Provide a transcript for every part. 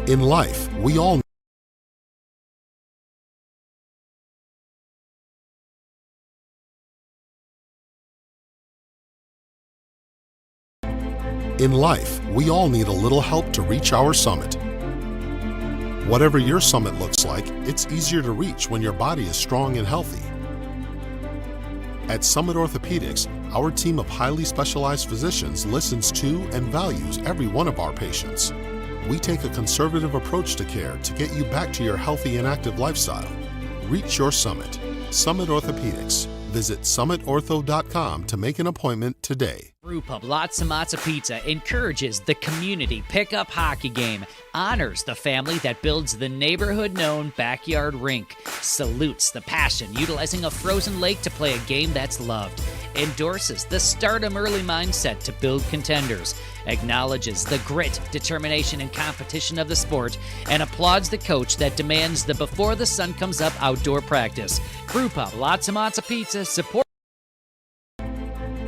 In life, we all need a little help to reach our summit. Whatever your summit looks like, it's easier to reach when your body is strong and healthy. At Summit Orthopedics, our team of highly specialized physicians listens to and values every one of our patients. We take a conservative approach to care to get you back to your healthy and active lifestyle. Reach your summit. Summit Orthopedics. Visit summitortho.com to make an appointment today. Brewpub Lots and Lots of Pizza encourages the community pickup hockey game, honors the family that builds the neighborhood-known backyard rink, salutes the passion utilizing a frozen lake to play a game that's loved, endorses the stardom early mindset to build contenders, acknowledges the grit, determination, and competition of the sport, and applauds the coach that demands the before the sun comes up outdoor practice. Brewpub Lots and Lots of Pizza support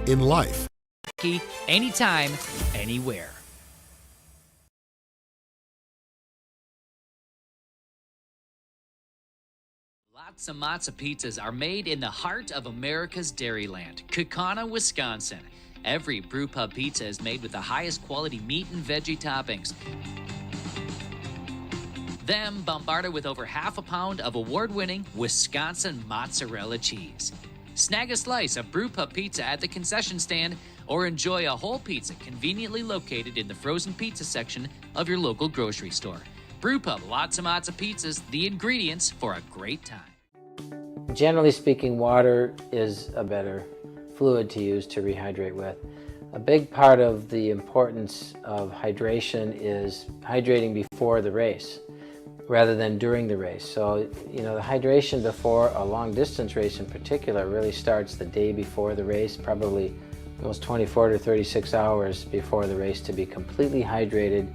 in life. Anytime, anywhere. Lots and Lots of Pizzas are made in the heart of America's Dairyland, Kaukauna, Wisconsin. Every Brewpub pizza is made with the highest quality meat and veggie toppings. Then bombarded with over half a pound of award-winning Wisconsin mozzarella cheese. Snag a slice of Brewpub pizza at the concession stand or enjoy a whole pizza conveniently located in the frozen pizza section of your local grocery store. Brewpub Lots and Lots of Pizzas, the ingredients for a great time. Generally speaking, water is a better fluid to use to rehydrate with. A big part of the importance of hydration is hydrating before the race rather than during the race. So, the hydration before a long distance race in particular really starts the day before the race, probably almost 24 to 36 hours before the race to be completely hydrated.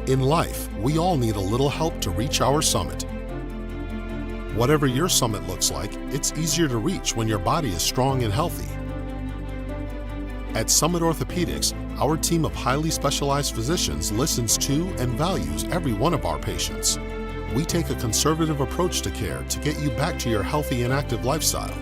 In life, we all need a little help to reach our summit. Whatever your summit looks like, it's easier to reach when your body is strong and healthy. At Summit Orthopedics, our team of highly specialized physicians listens to and values every one of our patients. We take a conservative approach to care to get you back to your healthy and active lifestyle.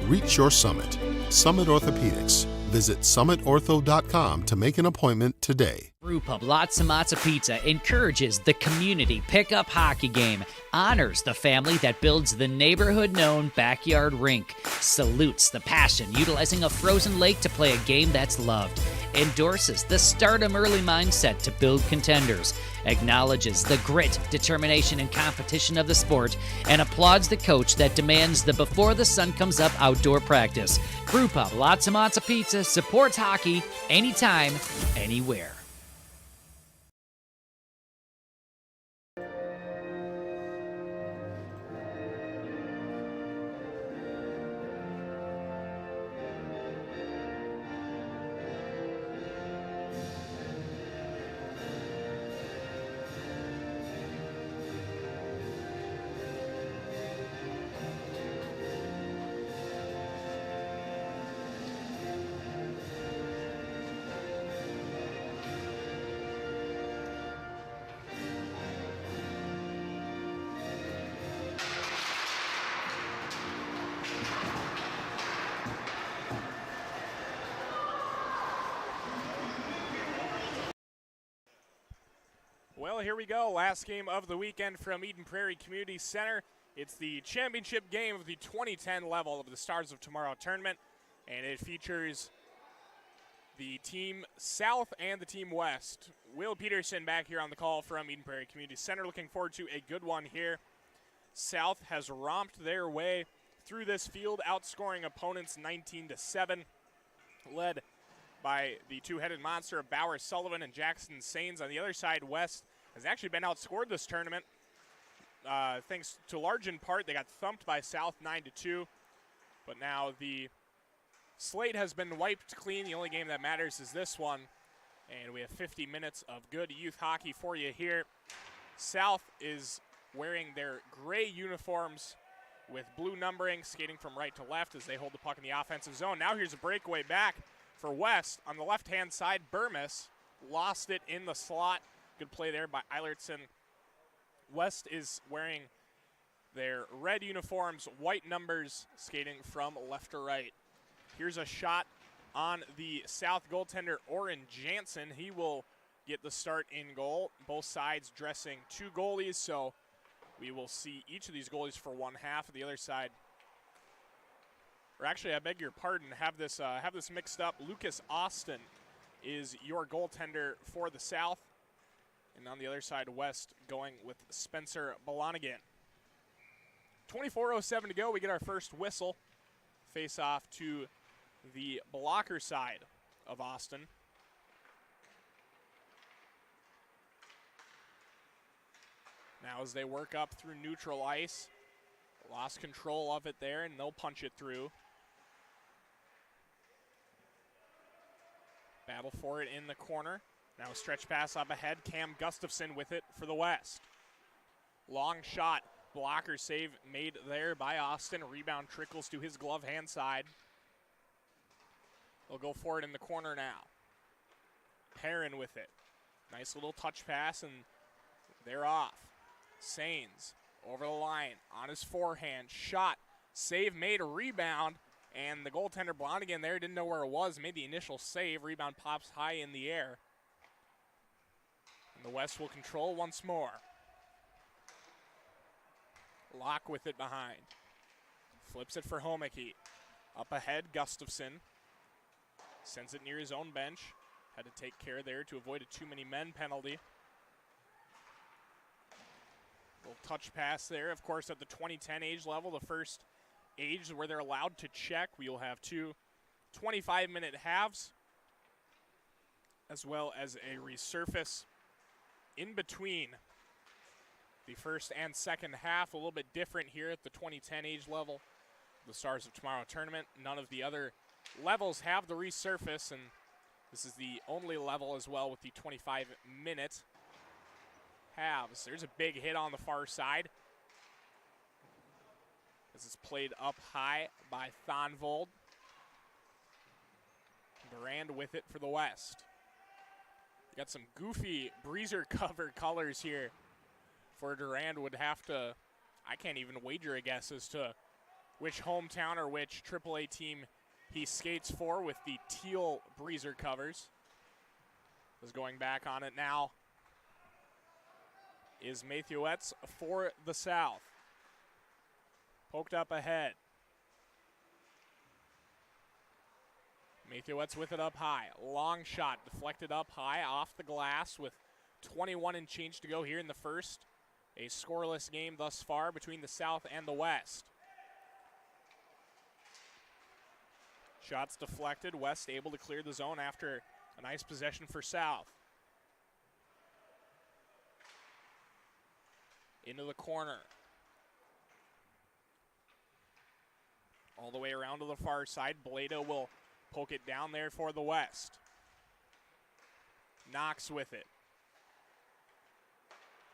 Reach your summit. Summit Orthopedics. Visit summitortho.com to make an appointment today. Brewpub Lots and Lots of Pizza encourages the community pickup hockey game, honors the family that builds the neighborhood-known backyard rink, salutes the passion utilizing a frozen lake to play a game that's loved, endorses the stardom early mindset to build contenders, acknowledges the grit, determination, and competition of the sport, and applauds the coach that demands the before the sun comes up outdoor practice. Brewpub Lots and Lots of Pizza supports hockey anytime, anywhere. Well, here we go. Last game of the weekend from Eden Prairie Community Center. It's the championship game of the 2010 level of the Stars of Tomorrow tournament, and it features the Team South and the Team West. Will Peterson back here on the call from Eden Prairie Community Center. Looking forward to a good one here. South has romped their way through this field, outscoring opponents 19-7. Led by the two-headed monster of Bauer Sullivan and Jackson Sains. On the other side, West has actually been outscored this tournament. Thanks to large in part, they got thumped by South 9-2. But now the slate has been wiped clean. The only game that matters is this one. And we have 50 minutes of good youth hockey for you here. South is wearing their gray uniforms with blue numbering, skating from right to left as they hold the puck in the offensive zone. Now here's a breakaway back for West. On the left-hand side, Burmis lost it in the slot. Good play there by Eilertson. West is wearing their red uniforms, white numbers, skating from left to right. Here's a shot on the South goaltender, Oren Jansen. He will get the start in goal. Both sides dressing two goalies, so we will see each of these goalies for one half. Of the other side, or actually, I beg your pardon, have this mixed up. Lucas Austin is your goaltender for the South, and on the other side, West going with Spencer Balonigan. 24:07 to go. We get our first whistle. Face off to the blocker side of Austin. Now as they work up through neutral ice, lost control of it there, and they'll punch it through. Battle for it in the corner. Now a stretch pass up ahead. Cam Gustafson with it for the West. Long shot. Blocker save made there by Austin. Rebound trickles to his glove hand side. They'll go for it in the corner now. Perrin with it. Nice little touch pass, and they're off. Sains over the line on his forehand. Shot. Save made, a rebound, and the goaltender Blonigan there didn't know where it was. Made the initial save. Rebound pops high in the air. And the West will control once more. Locke with it behind. Flips it for Homeke. Up ahead, Gustafson. Sends it near his own bench. Had to take care there to avoid a too many men penalty. Little touch pass there. Of course, at the 2010 age level, the first age where they're allowed to check, we will have two 25-minute halves, as well as a resurface in between the first and second half. A little bit different here at the 2010 age level. The Stars of Tomorrow tournament. None of the other levels have the resurface, and this is the only level as well with the 25-minute halves. There's a big hit on the far side. This is played up high by Thonvold. Durand with it for the West. Got some goofy breezer cover colors here for Durand. Would have to, I can't even wager a guess as to which hometown or which AAA team he skates for with the teal breezer covers. Is going back on it now is Mathieuetz for the South. Poked up ahead. Mathieuetz with it up high. Long shot deflected up high off the glass with 21 and change to go here in the first. A scoreless game thus far between the South and the West. Shots deflected. West able to clear the zone after a nice possession for South. Into the corner. All the way around to the far side. Blado will poke it down there for the West. Knox with it.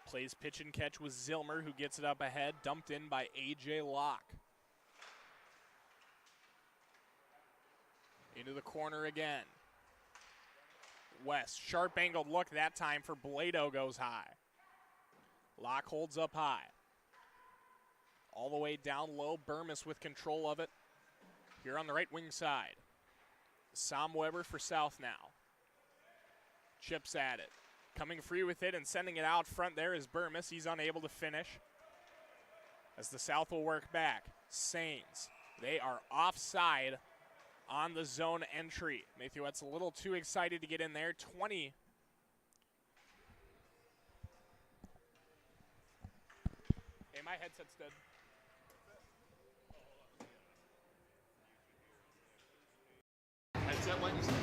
Plays pitch and catch with Zilmer, who gets it up ahead. Dumped in by A.J. Locke. Into the corner again. West, sharp angled look that time for Blado, goes high. Locke holds up high. All the way down low, Burmis with control of it. Here on the right wing side. Sam Weber for South now. Chips at it. Coming free with it and sending it out front there is Burmis. He's unable to finish. As the South will work back. Sains. They are offside on the zone entry. Mathieuetz a little too excited to get in there. 20. Hey, my headset's dead. Headset, what you said?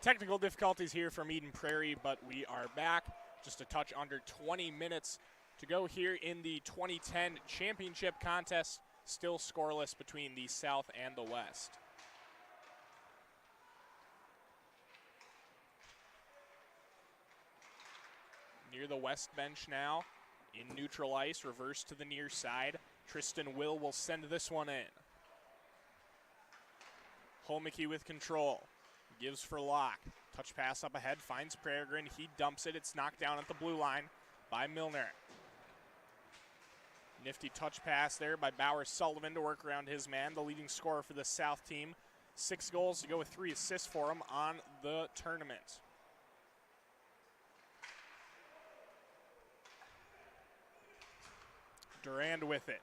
Technical difficulties here from Eden Prairie, but we are back. Just a touch under 20 minutes to go here in the 2010 championship contest. Still scoreless between the South and the West. Near the West bench now, in neutral ice, reverse to the near side. Tristan will send this one in. Holmicke with control, gives for Locke. Touch pass up ahead, finds Peregrine. He dumps it. It's knocked down at the blue line by Milner. Nifty touch pass there by Bauer Sullivan to work around his man, the leading scorer for the South team. 6 goals to go with 3 assists for him on the tournament. Durand with it.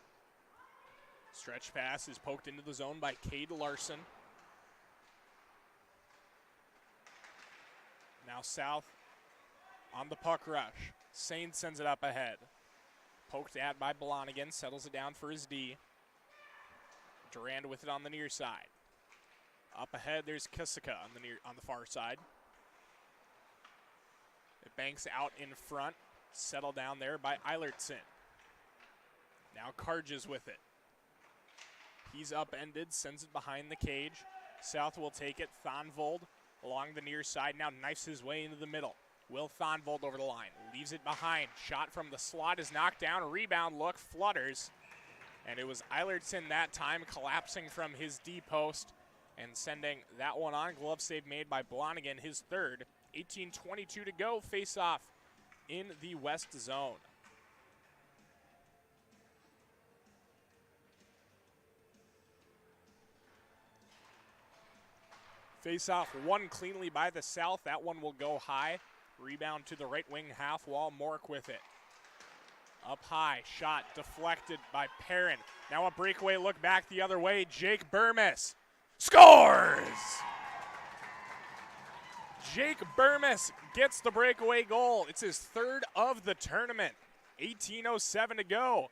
Stretch pass is poked into the zone by Cade Larson. Now South on the puck rush. Sain sends it up ahead. Poked at by Blonigan, settles it down for his D. Durand with it on the near side. Up ahead, there's Kisika on the far side. It banks out in front, settled down there by Eilertson. Now Carges with it. He's upended, sends it behind the cage. South will take it. Thonvold along the near side, now knifes his way into the middle. Will Thonvold over the line, leaves it behind. Shot from the slot is knocked down, rebound look, flutters. And it was Eilertson that time collapsing from his D post and sending that one on. Glove save made by Blonigan, his third. 18:22 to go, face off in the West zone. Face off one cleanly by the South. That one will go high. Rebound to the right wing half wall. Mork with it. Up high. Shot deflected by Perrin. Now a breakaway look back the other way. Jake Burmis scores! Jake Burmis gets the breakaway goal. It's his third of the tournament. 18:07 to go.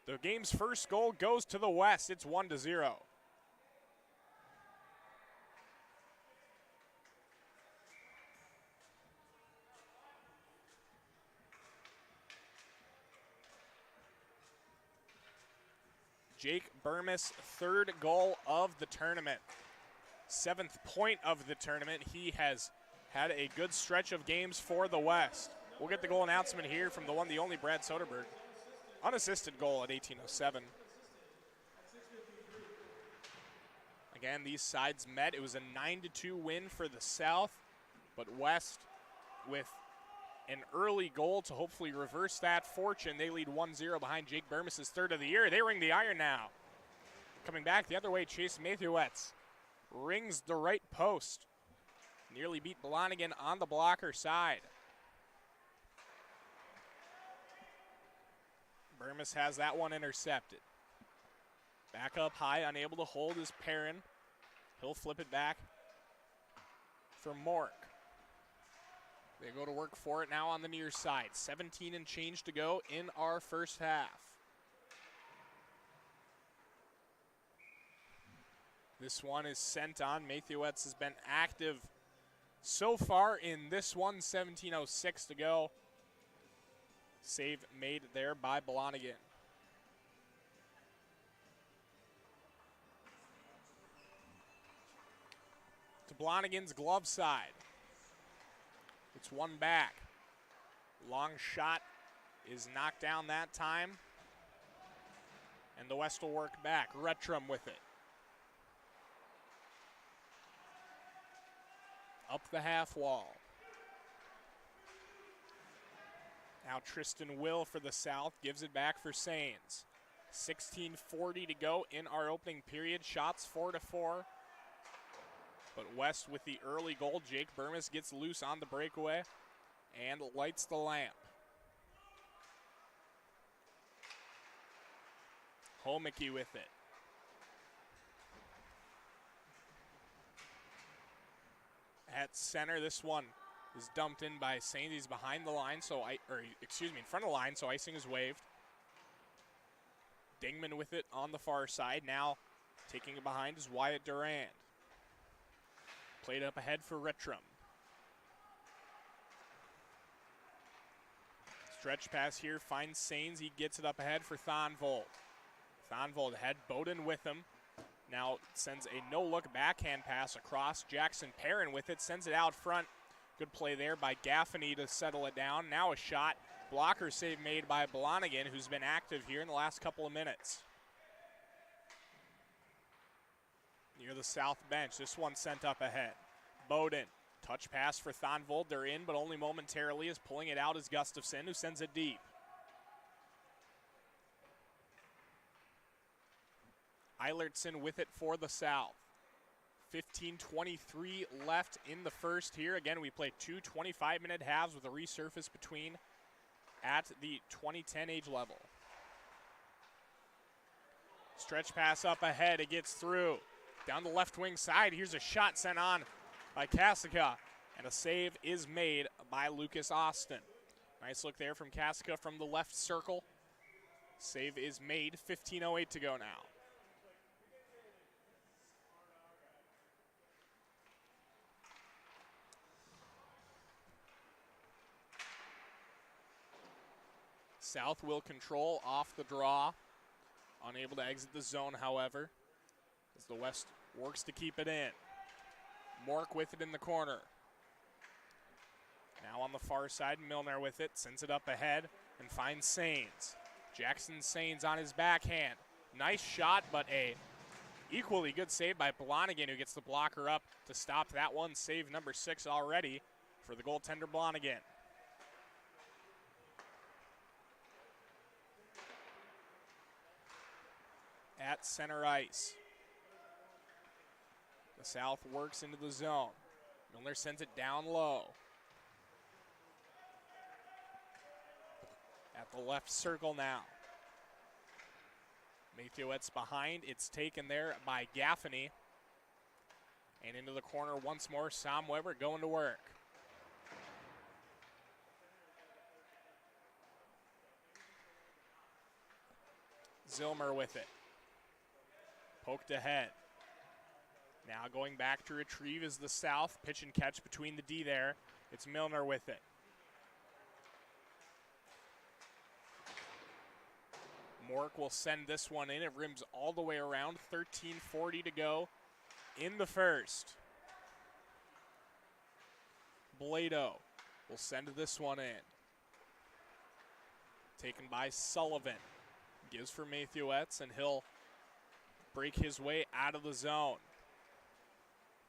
The game's first goal goes to the West. It's 1-0. Jake Burmis, third goal of the tournament. 7th point of the tournament. He has had a good stretch of games for the West. We'll get the goal announcement here from the one, the only Brad Soderberg. Unassisted goal at 18:07. Again, these sides met. It was a 9-2 win for the South, but West with an early goal to hopefully reverse that fortune. They lead 1-0 behind Jake Burmis' third of the year. They ring the iron now. Coming back the other way, Chase Mathiewicz rings the right post. Nearly beat Blonigan on the blocker side. Burmis has that one intercepted. Back up high, unable to hold is Perrin. He'll flip it back for Mork. They go to work for it now on the near side. 17 and change to go in our first half. This one is sent on. Mathiewicz has been active so far in this one. 17:06 to go. Save made there by Blonigan. To Blonigan's glove side. It's one back. Long shot is knocked down that time. And the West will work back. Rettrum with it. Up the half wall. Now Tristan Will for the South gives it back for Sains. 16:40 to go in our opening period. Shots 4-4. But West with the early goal. Jake Burmis gets loose on the breakaway and lights the lamp. Holmicke with it. At center, this one is dumped in by Sains. He's behind the line, in front of the line, so icing is waved. Dingman with it on the far side. Now taking it behind is Wyatt Durand. Played up ahead for Rettrum. Stretch pass here, finds Sains. He gets it up ahead for Thonvold. Thonvold had Bowden with him. Now sends a no-look backhand pass across. Jackson Perrin with it, sends it out front. Good play there by Gaffney to settle it down. Now a shot. Blocker save made by Blonigan, who's been active here in the last couple of minutes. Near the south bench, this one sent up ahead. Bowden, touch pass for Thonvold. They're in, but only momentarily, as pulling it out is Gustafson, who sends it deep. Eilertson with it for the South. 15:23 left in the first here. Again, we play two 25-minute halves with a resurface between at the 2010 age level. Stretch pass up ahead. It gets through. Down the left wing side. Here's a shot sent on by Kasica. And a save is made by Lucas Austin. Nice look there from Kasica from the left circle. Save is made. 15:08 to go now. South will control off the draw. Unable to exit the zone, however, as the West works to keep it in. Mork with it in the corner. Now on the far side, Milner with it, sends it up ahead and finds Sains. Jackson Sains on his backhand. Nice shot, but a equally good save by Blonigan, who gets the blocker up to stop that one. Save number 6 already for the goaltender Blonigan. At center ice. The South works into the zone. Milner sends it down low. At the left circle now. Mathieuette's behind. It's taken there by Gaffney. And into the corner once more. Sam Weber going to work. Zilmer with it. Poked ahead. Now going back to retrieve is the South. Pitch and catch between the D there. It's Milner with it. Mork will send this one in. It rims all the way around. 13:40 to go in the first. Blado will send this one in. Taken by Sullivan. Gives for Mathieuette, and he'll break his way out of the zone.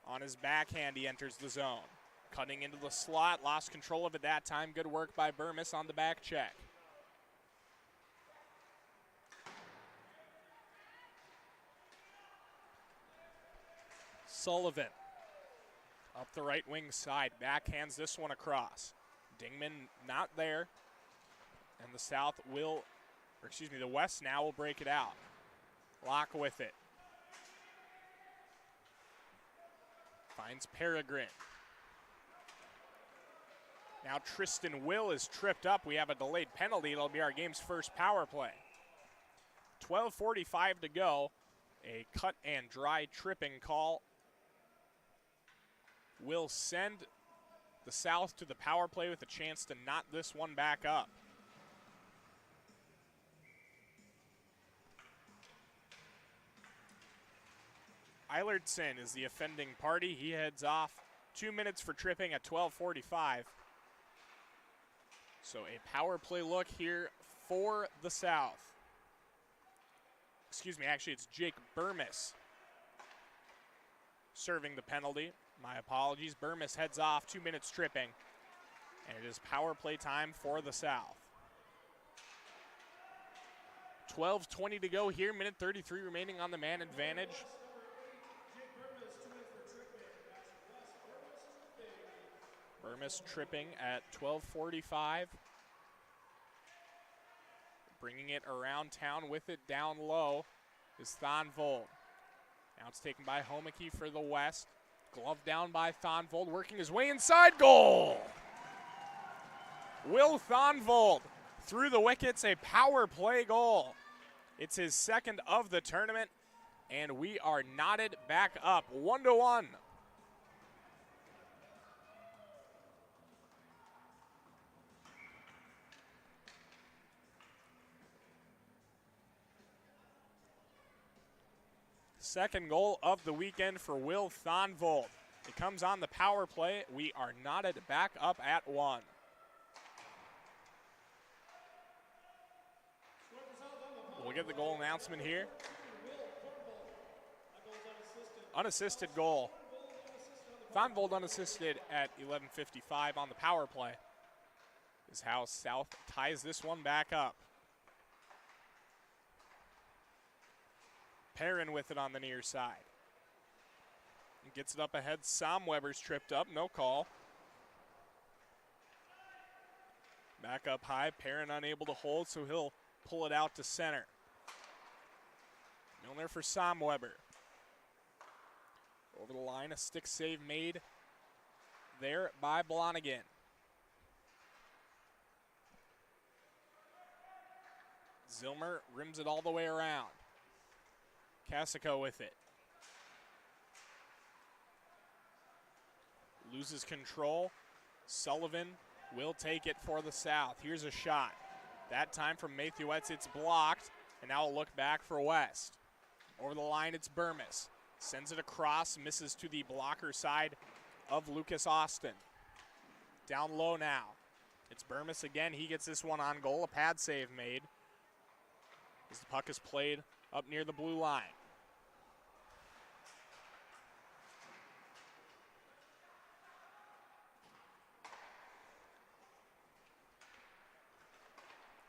On his backhand, he enters the zone. Cutting into the slot, lost control of it that time. Good work by Burmis on the back check. Sullivan up the right wing side, backhands this one across. Dingman not there, and the South will, or excuse me, the West now will break it out. Locke with it. Finds Peregrine. Now Tristan Will is tripped up. We have a delayed penalty. It'll be our game's first power play. 12:45 to go. A cut and dry tripping call will send the South to the power play with a chance to knot this one back up. Eilertson is the offending party. He heads off. 2 minutes for tripping at 12:45. So a power play look here for the South. Excuse me, actually it's Jake Burmis serving the penalty. My apologies. Burmis heads off, 2 minutes tripping. And it is power play time for the South. 12:20 to go here, minute 33 remaining on the man advantage. Burmis tripping at 12:45. Bringing it around town with it down low is Thonvold. Now it's taken by Homeke for the West. Glove down by Thonvold, working his way inside. Goal! Will Thonvold through the wickets, a power play goal. It's his second of the tournament, and we are knotted back up 1-1. Second goal of the weekend for Will Thonvold. It comes on the power play. We are knotted back up at 1. We'll get the goal announcement here. Unassisted goal. Thonvold unassisted at 11:55 on the power play. Is how South ties this one back up. Perrin with it on the near side. And gets it up ahead. Somweber's tripped up, no call. Back up high, Perrin unable to hold, so he'll pull it out to center. Milner for Somweber. Over the line, a stick save made there by Blonigan. Zilmer rims it all the way around. Casico with it. Loses control. Sullivan will take it for the South. Here's a shot. That time from Mathiewicz, it's blocked, and now a look back for West. Over the line, it's Burmis. Sends it across, misses to the blocker side of Lucas Austin. Down low now. It's Burmis again. He gets this one on goal. A pad save made as the puck is played up near the blue line.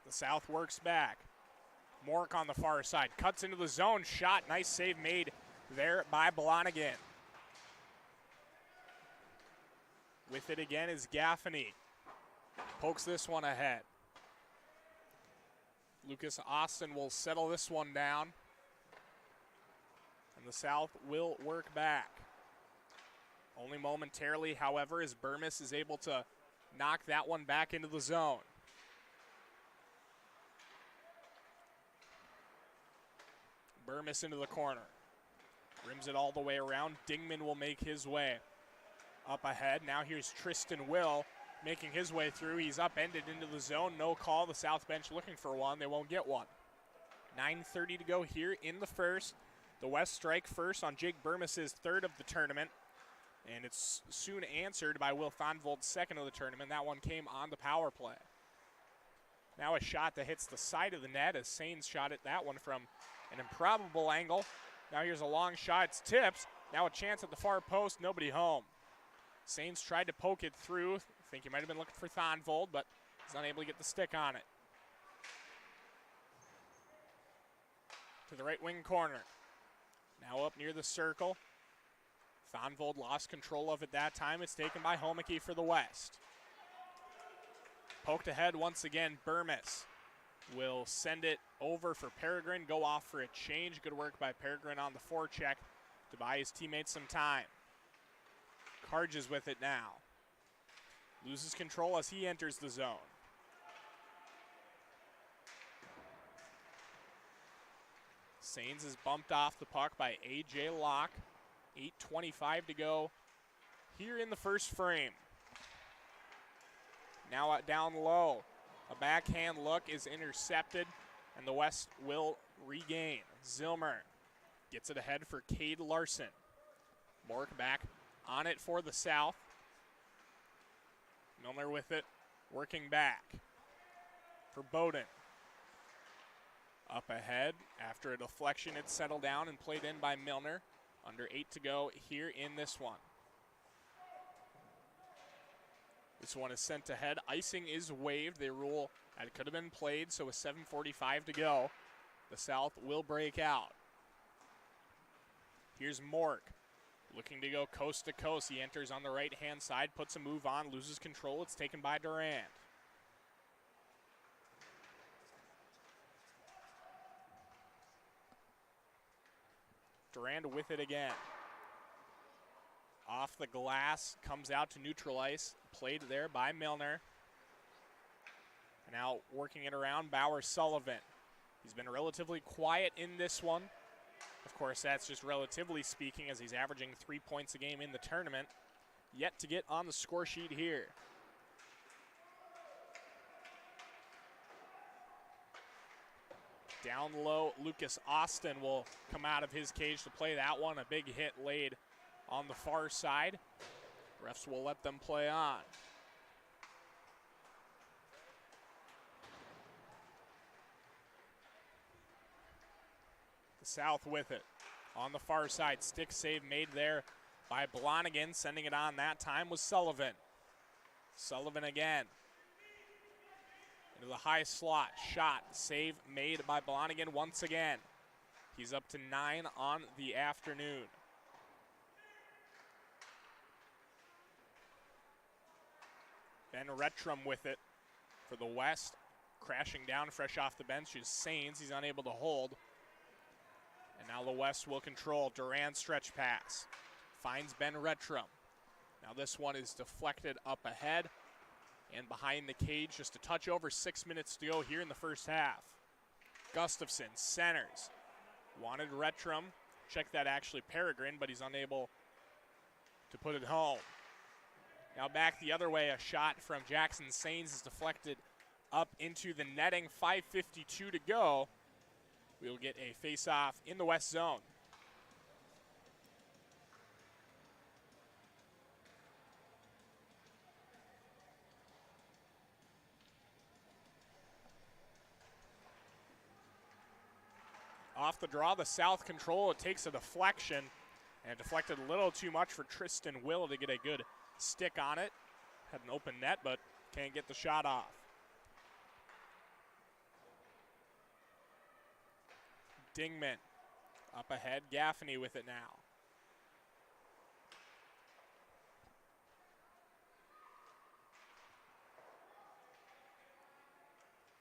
The South works back. Mork on the far side. Cuts into the zone. Shot. Nice save made there by Blonigan. With it again is Gaffney. Pokes this one ahead. Lucas Austin will settle this one down. And the South will work back. Only momentarily, however, as Burmis is able to knock that one back into the zone. Burmis into the corner. Rims it all the way around. Dingman will make his way up ahead. Now here's Tristan Will making his way through. He's upended into the zone. No call. The South bench looking for one. They won't get one. 9:30 to go here in the first. The West strike first on Jake Burmis' third of the tournament. And it's soon answered by Will Thonvold's second of the tournament. That one came on the power play. Now a shot that hits the side of the net as Sains shot at that one from an improbable angle. Now here's a long shot. It's tipped. Now a chance at the far post. Nobody home. Sains tried to poke it through. I think he might have been looking for Thonvold, but he's unable to get the stick on it. To the right wing corner. Now up near the circle. Thonvold lost control of it that time. It's taken by Homeke for the West. Poked ahead once again. Burmis will send it over for Peregrine. Go off for a change. Good work by Peregrine on the forecheck to buy his teammates some time. Carges with it now. Loses control as he enters the zone. Sains is bumped off the puck by A.J. Locke. 8:25 to go here in the first frame. Now out down low. A backhand look is intercepted, and the West will regain. Zilmer gets it ahead for Cade Larson. Mork back on it for the South. Milner with it, working back for Bowden. Up ahead, after a deflection, it's settled down and played in by Milner. Under 8 to go here in this one. This one is sent ahead. Icing is waived. They rule that it could have been played, so with 7:45 to go, the South will break out. Here's Mork, looking to go coast to coast. He enters on the right-hand side, puts a move on, loses control. It's taken by Durand. Durand with it again. Off the glass, comes out to neutral ice, played there by Milner. And now working it around, Bauer Sullivan. He's been relatively quiet in this one. Of course, that's just relatively speaking, as he's averaging 3 points a game in the tournament. Yet to get on the score sheet here. Down low, Lucas Austin will come out of his cage to play that one. A big hit laid on the far side. Refs will let them play on. The South with it. On the far side, stick save made there by Blonigan. Sending it on that time was Sullivan. Sullivan again. Into the high slot, shot, save made by Blonigan once again. He's up to 9 on the afternoon. Ben Retrum with it for the West. Crashing down fresh off the bench is Sains. He's unable to hold. And now the West will control. Duran stretch pass. Finds Ben Retrum. Now this one is deflected up ahead and behind the cage. Just a touch over 6 minutes to go here in the first half. Gustafson centers. Wanted Retrum. Check that actually Peregrine, but he's unable to put it home. Now back the other way, a shot from Jackson Sains is deflected up into the netting. 5:52 to go. We'll get a face-off in the West zone. Off the draw, the South control. It takes a deflection, and it deflected a little too much for Tristan Will to get a good stick on it. Had an open net, but can't get the shot off. Dingman up ahead. Gaffney with it now.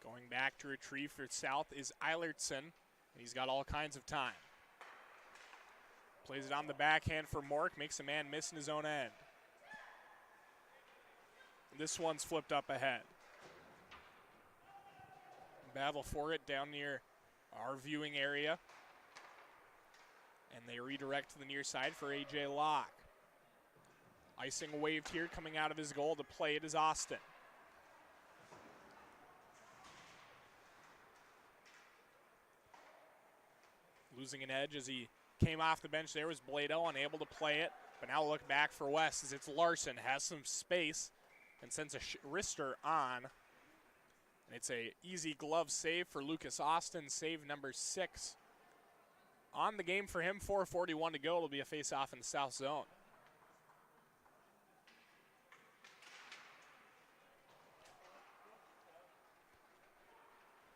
Going back to retrieve for South is Eilertson. He's got all kinds of time. Plays it on the backhand for Mork. Makes a man miss in his own end. This one's flipped up ahead. Battle for it down near our viewing area. And they redirect to the near side for A.J. Locke. Icing waved here, coming out of his goal to play it is Austin. Losing an edge as he came off the bench there was Blado, unable to play it. But now look back for West as it's Larson, has some space and sends a wrister on. And it's a easy glove save for Lucas Austin, save number 6 on the game for him. 4:41 to go. It'll be a face-off in the South zone.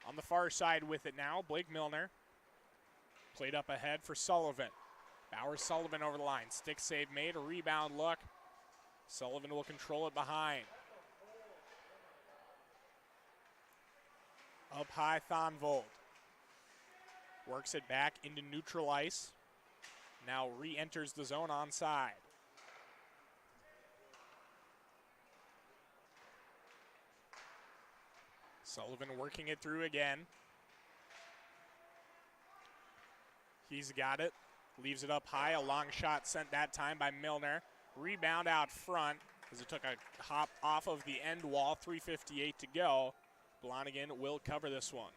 On the far side with it now, Blake Milner. Played up ahead for Sullivan. Bowers Sullivan over the line. Stick save made, a rebound look. Sullivan will control it behind. Up high, Thonvold. Works it back into neutral ice. Now re-enters the zone onside. Sullivan working it through again. He's got it. Leaves it up high. A long shot sent that time by Milner. Rebound out front as it took a hop off of the end wall. 3:58 to go. Blonigan will cover this one.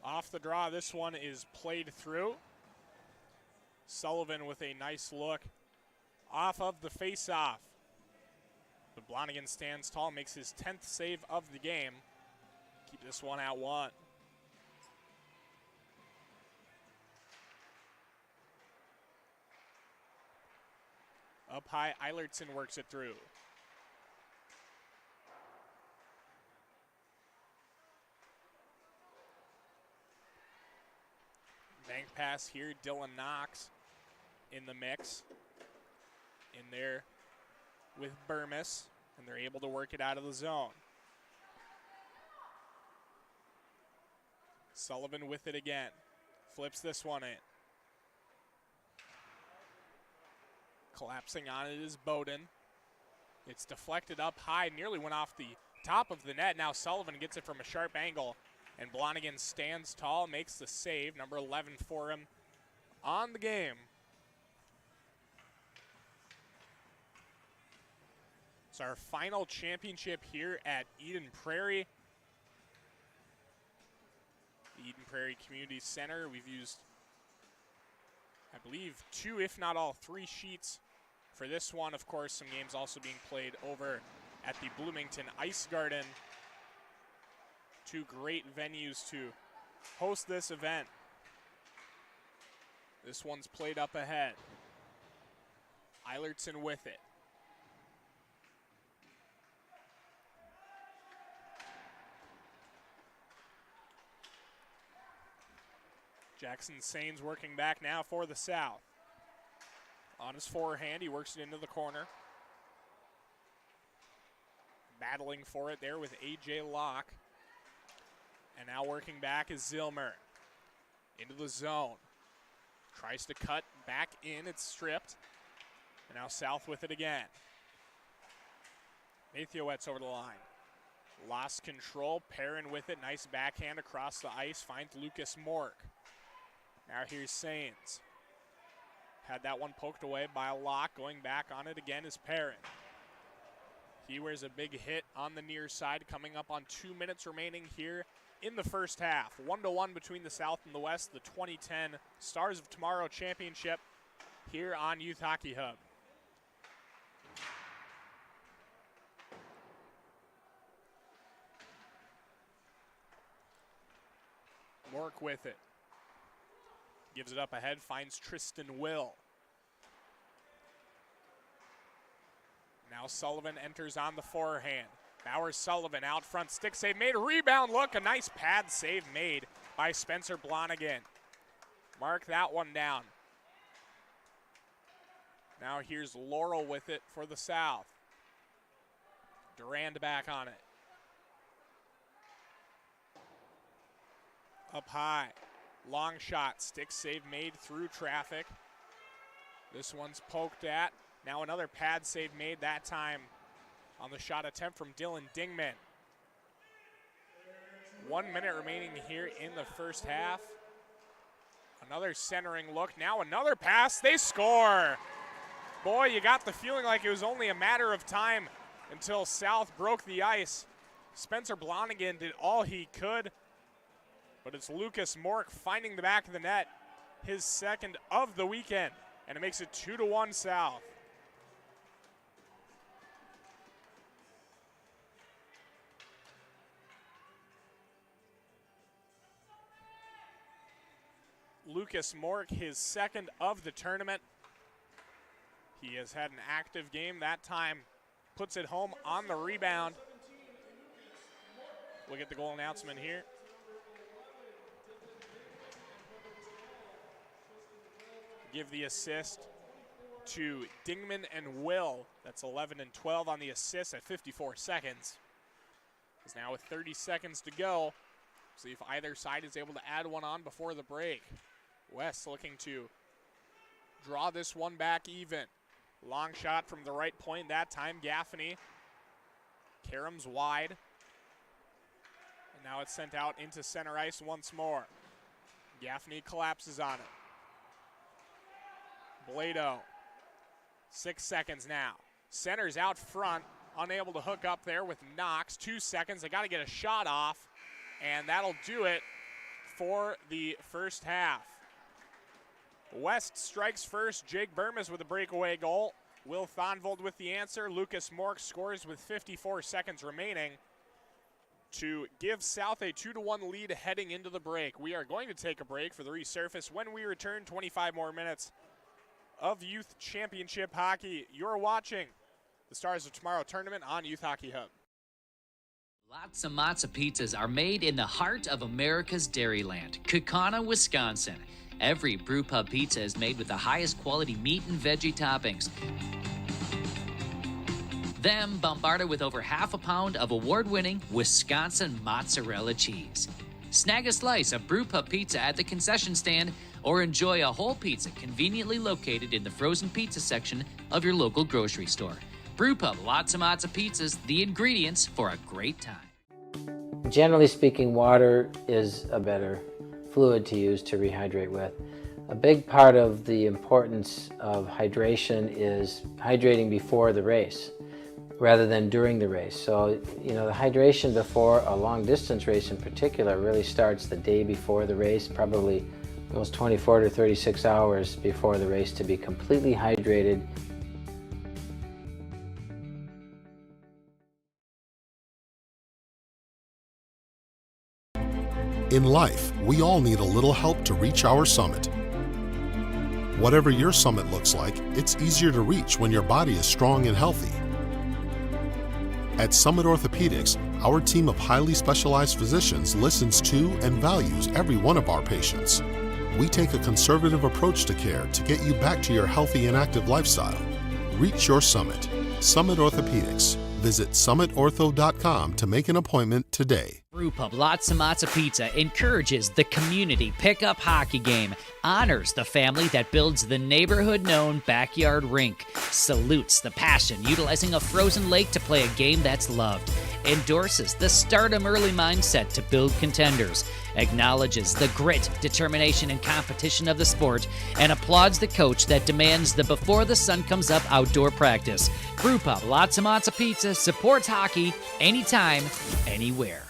Off the draw, this one is played through. Sullivan with a nice look off of the face-off. But Blonigan stands tall, makes his 10th save of the game. Keep this one at 1. Up high, Eilertson works it through. Bank pass here, Dylan Knox in the mix. In there with Burmis, and they're able to work it out of the zone. Sullivan with it again. Flips this one in. Collapsing on it is Bowden. It's deflected up high, nearly went off the top of the net. Now Sullivan gets it from a sharp angle, and Blonigan stands tall, makes the save. Number 11 for him on the game. It's our final championship here at Eden Prairie. The Eden Prairie Community Center. We've used, I believe, 2, if not all, 3 sheets for this one. Of course, some games also being played over at the Bloomington Ice Garden. 2 great venues to host this event. This one's played up ahead. Eilertson with it. Jackson Sains working back now for the South. On his forehand, he works it into the corner. Battling for it there with A.J. Locke. And now working back is Zilmer. Into the zone. Tries to cut back in, it's stripped. And now South with it again. Mathiowetz over the line. Lost control, Perrin with it, nice backhand across the ice, finds Lucas Mork. Now here's Sains. Had that one poked away by Locke. Going back on it again is Perrin. He wears a big hit on the near side, coming up on 2 minutes remaining here in the first half. 1-1 between the South and the West, the 2010 Stars of Tomorrow Championship here on Youth Hockey Hub. Mork with it. Gives it up ahead, finds Tristan Will. Now Sullivan enters on the forehand. Bowers-Sullivan out front, stick save made, a rebound look, a nice pad save made by Spencer Blonigan. Mark that one down. Now here's Laurel with it for the South. Durand back on it. Up high. Long shot, stick save made through traffic. This one's poked at. Now another pad save made, that time on the shot attempt from Dylan Dingman. 1 minute remaining here in the first half. Another centering look, now another pass, they score. Boy, you got the feeling like it was only a matter of time until South broke the ice. Spencer Blonigan did all he could. But it's Lucas Mork finding the back of the net, his second of the weekend, and it makes it 2-1 South. Lucas Mork, his second of the tournament. He has had an active game that time, puts it home on the rebound. Look at the goal announcement here. Give the assist to Dingman and Will. That's 11 and 12 on the assist at 54 seconds. Is now with 30 seconds to go. See if either side is able to add one on before the break. West looking to draw this one back even. Long shot from the right point that time, Gaffney. Karam's wide. And now it's sent out into center ice once more. Gaffney collapses on it. Blado, 6 seconds now. Center's out front, unable to hook up there with Knox. 2 seconds, they gotta get a shot off, and that'll do it for the first half. West strikes first, Jake Burmes with a breakaway goal. Will Thonvold with the answer. Lucas Mork scores with 54 seconds remaining to give South a 2-1 lead heading into the break. We are going to take a break for the resurface. When we return, 25 more minutes of Youth Championship Hockey. You're watching the Stars of Tomorrow tournament on Youth Hockey Hub. Lots of matzo pizzas are made in the heart of America's Dairyland, Kaukauna, Wisconsin. Every brewpub pizza is made with the highest quality meat and veggie toppings. Then bombarded with over half a pound of award-winning Wisconsin mozzarella cheese. Snag a slice of brewpub pizza at the concession stand or enjoy a whole pizza conveniently located in the frozen pizza section of your local grocery store. Brewpub, lots of matzo pizzas, the ingredients for a great time. Generally speaking, water is a better fluid to use to rehydrate with. A big part of the importance of hydration is hydrating before the race rather than during the race. So, the hydration before a long distance race in particular really starts the day before the race, probably almost 24 to 36 hours before the race, to be completely hydrated. In life, we all need a little help to reach our summit. Whatever your summit looks like, it's easier to reach when your body is strong and healthy. At Summit Orthopedics, our team of highly specialized physicians listens to and values every one of our patients. We take a conservative approach to care to get you back to your healthy and active lifestyle. Reach your summit. Summit Orthopedics. Visit summitortho.com to make an appointment today. Brewpub Lots and Matza Pizza encourages the community pickup hockey game, honors the family that builds the neighborhood-known backyard rink, salutes the passion utilizing a frozen lake to play a game that's loved, endorses the stardom early mindset to build contenders, acknowledges the grit, determination, and competition of the sport, and applauds the coach that demands the before the sun comes up outdoor practice. Brewpub Lots and Matza Pizza supports hockey anytime, anywhere.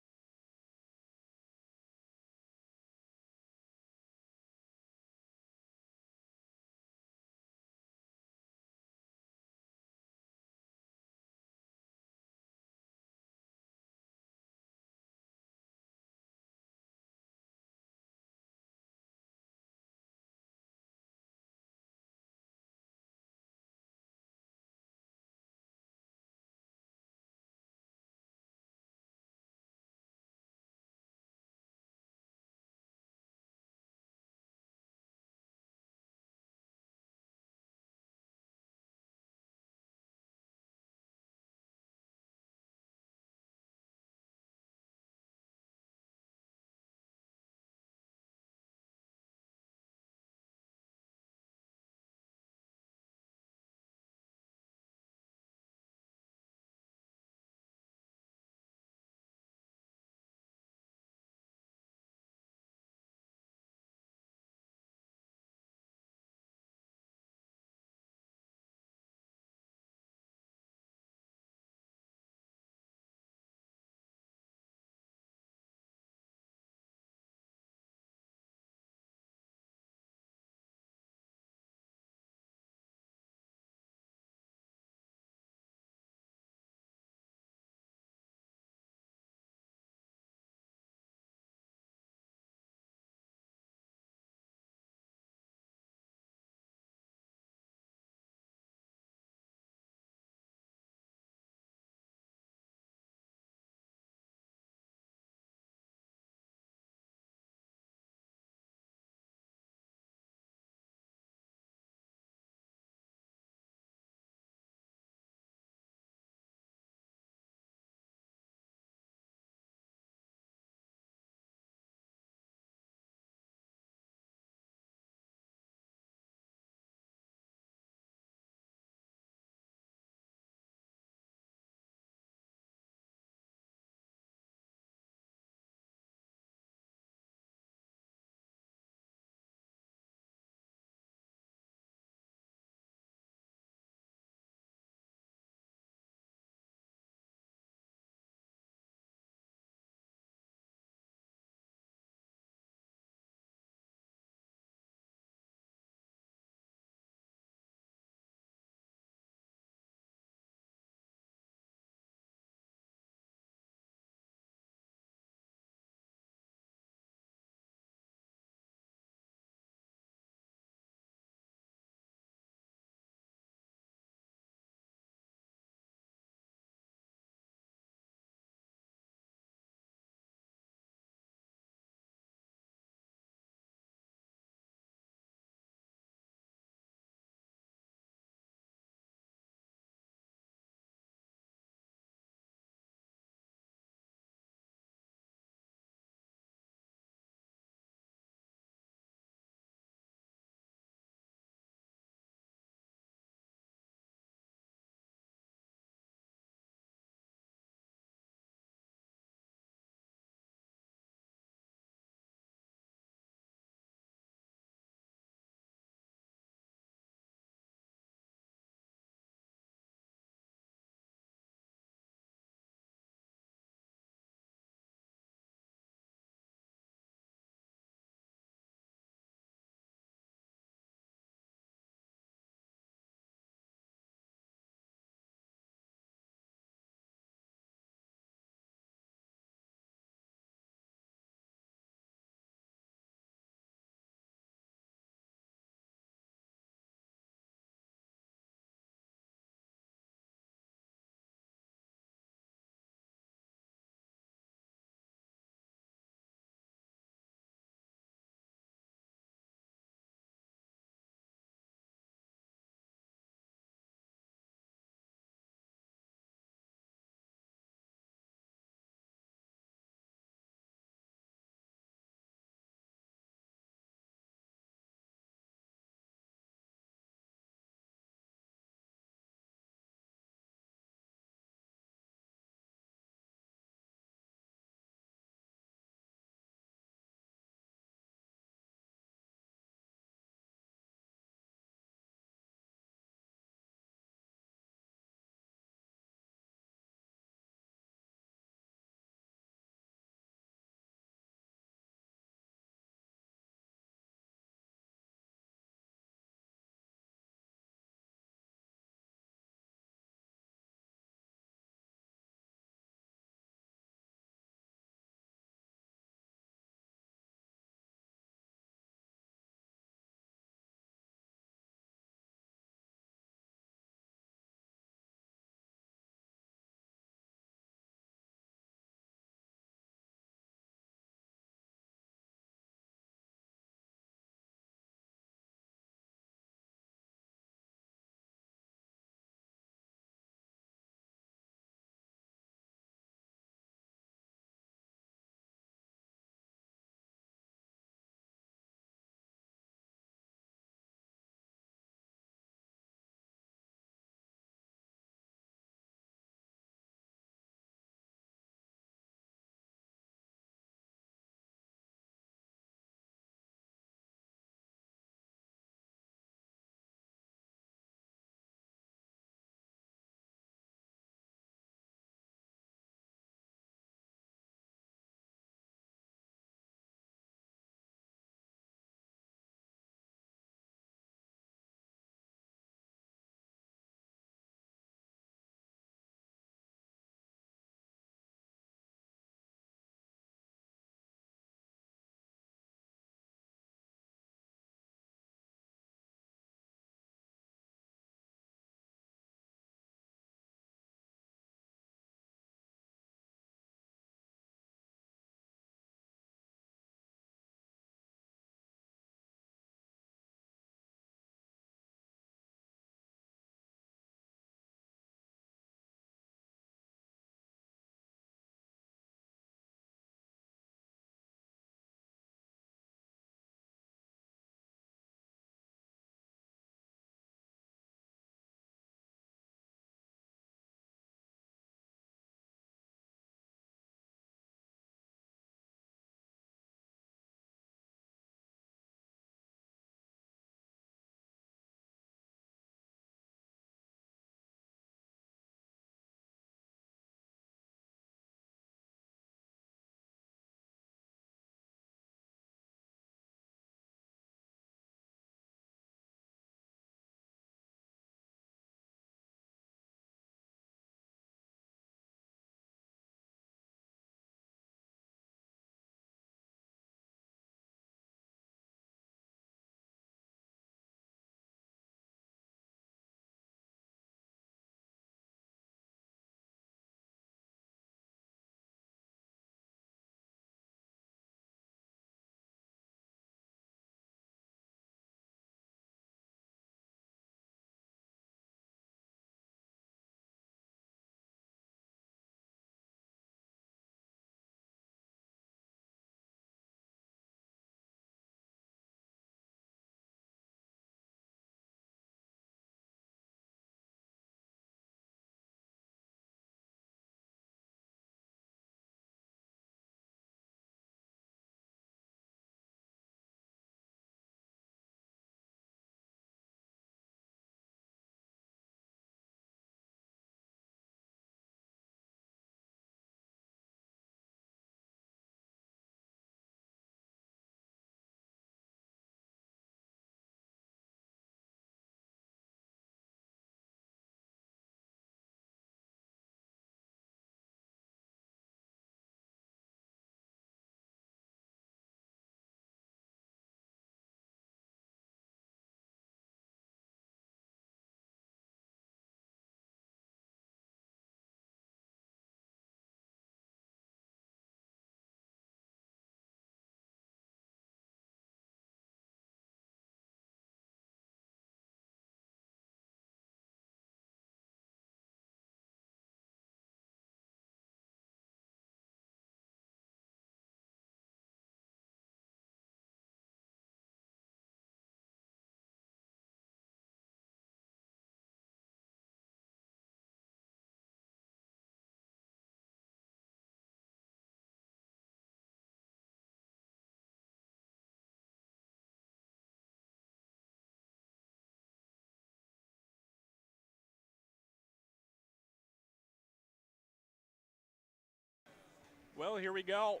Well, here we go.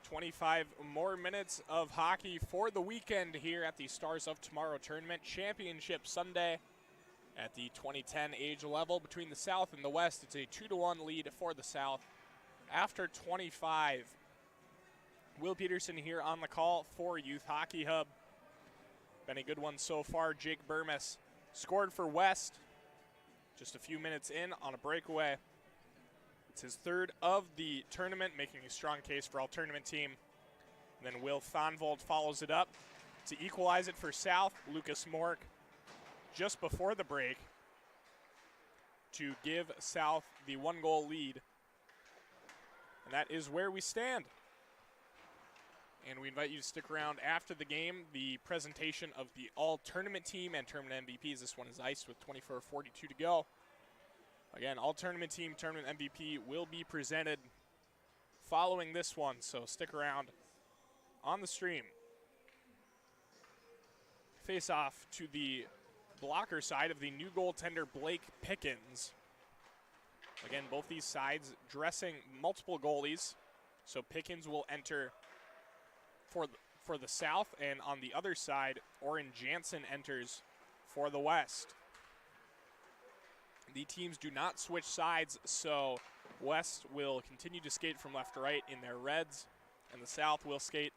25 more minutes of hockey for the weekend here at the Stars of Tomorrow Tournament Championship Sunday at the 2010 age level between the South and the West. It's a 2-1 lead for the South after 25. Will Peterson here on the call for Youth Hockey Hub. Been a good one so far. Jake Burmess scored for West just a few minutes in on a breakaway. It's his third of the tournament, making a strong case for all tournament team. And then Will Thonvold follows it up to equalize it for South. Lucas Mork just before the break to give South the 1-goal lead. And that is where we stand. And we invite you to stick around after the game. The presentation of the all-tournament team and tournament MVPs. This one is iced with 24:42 to go. Again, all-tournament team, tournament MVP will be presented following this one, so stick around on the stream. Face off to the blocker side of the new goaltender, Blake Pickens. Again, both these sides dressing multiple goalies, so Pickens will enter for the South, and on the other side, Oren Jansen enters for the West. The teams do not switch sides, so West will continue to skate from left to right in their reds, and the South will skate,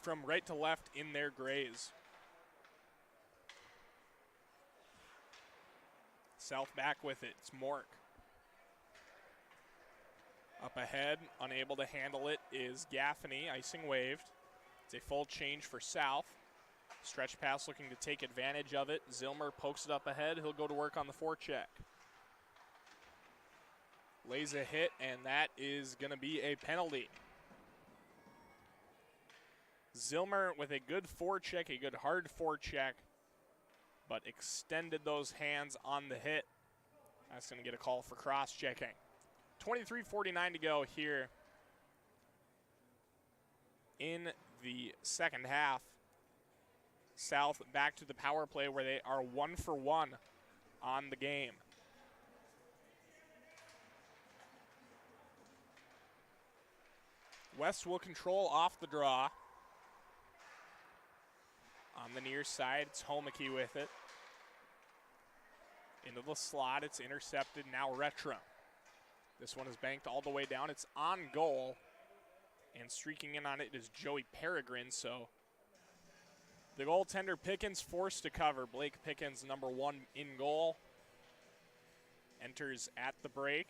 from right to left in their grays. South back with it. It's Mork. Up ahead, unable to handle it, is Gaffney, icing waved. It's a full change for South. Stretch pass looking to take advantage of it. Zilmer pokes it up ahead. He'll go to work on the forecheck. Lays a hit, and that is going to be a penalty. Zilmer with a good forecheck, a good hard forecheck, but extended those hands on the hit. That's going to get a call for cross-checking. 23:49 to go here in the second half. South back to the power play where they are 1 for 1 on the game. West will control off the draw. On the near side, it's Homeke with it. Into the slot, it's intercepted, now Retro. This one is banked all the way down. It's on goal. And streaking in on it is Joey Peregrine. So the goaltender Pickens forced to cover. Blake Pickens, number 1 in goal. Enters at the break.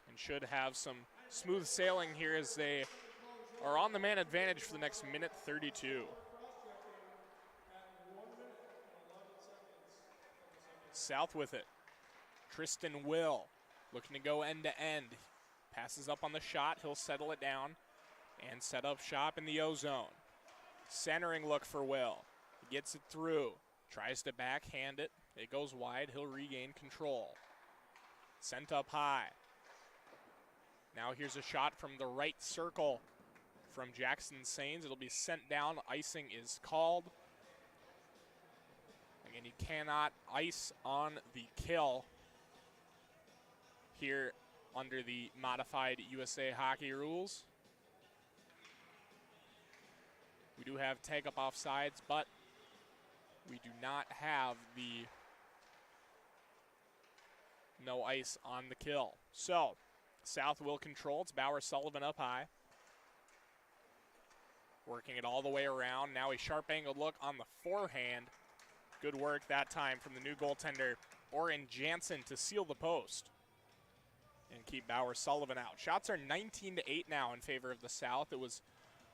And should have some smooth sailing here as they are on the man advantage for the next minute 32. South with it. Tristan Will looking to go end to end. Passes up on the shot. He'll settle it down and set up shop in the O-zone. Centering look for Will. He gets it through. Tries to backhand it. It goes wide. He'll regain control. Sent up high. Now here's a shot from the right circle from Jackson Sains. It'll be sent down. Icing is called. Again, you cannot ice on the kill here under the modified USA hockey rules. We do have tag up offsides, but we do not have the no ice on the kill. So, South will control. It's Bauer Sullivan up high. Working it all the way around. Now a sharp angled look on the forehand. Good work that time from the new goaltender, Oren Jansen, to seal the post and keep Bauer Sullivan out. Shots are 19-8 now in favor of the South. It was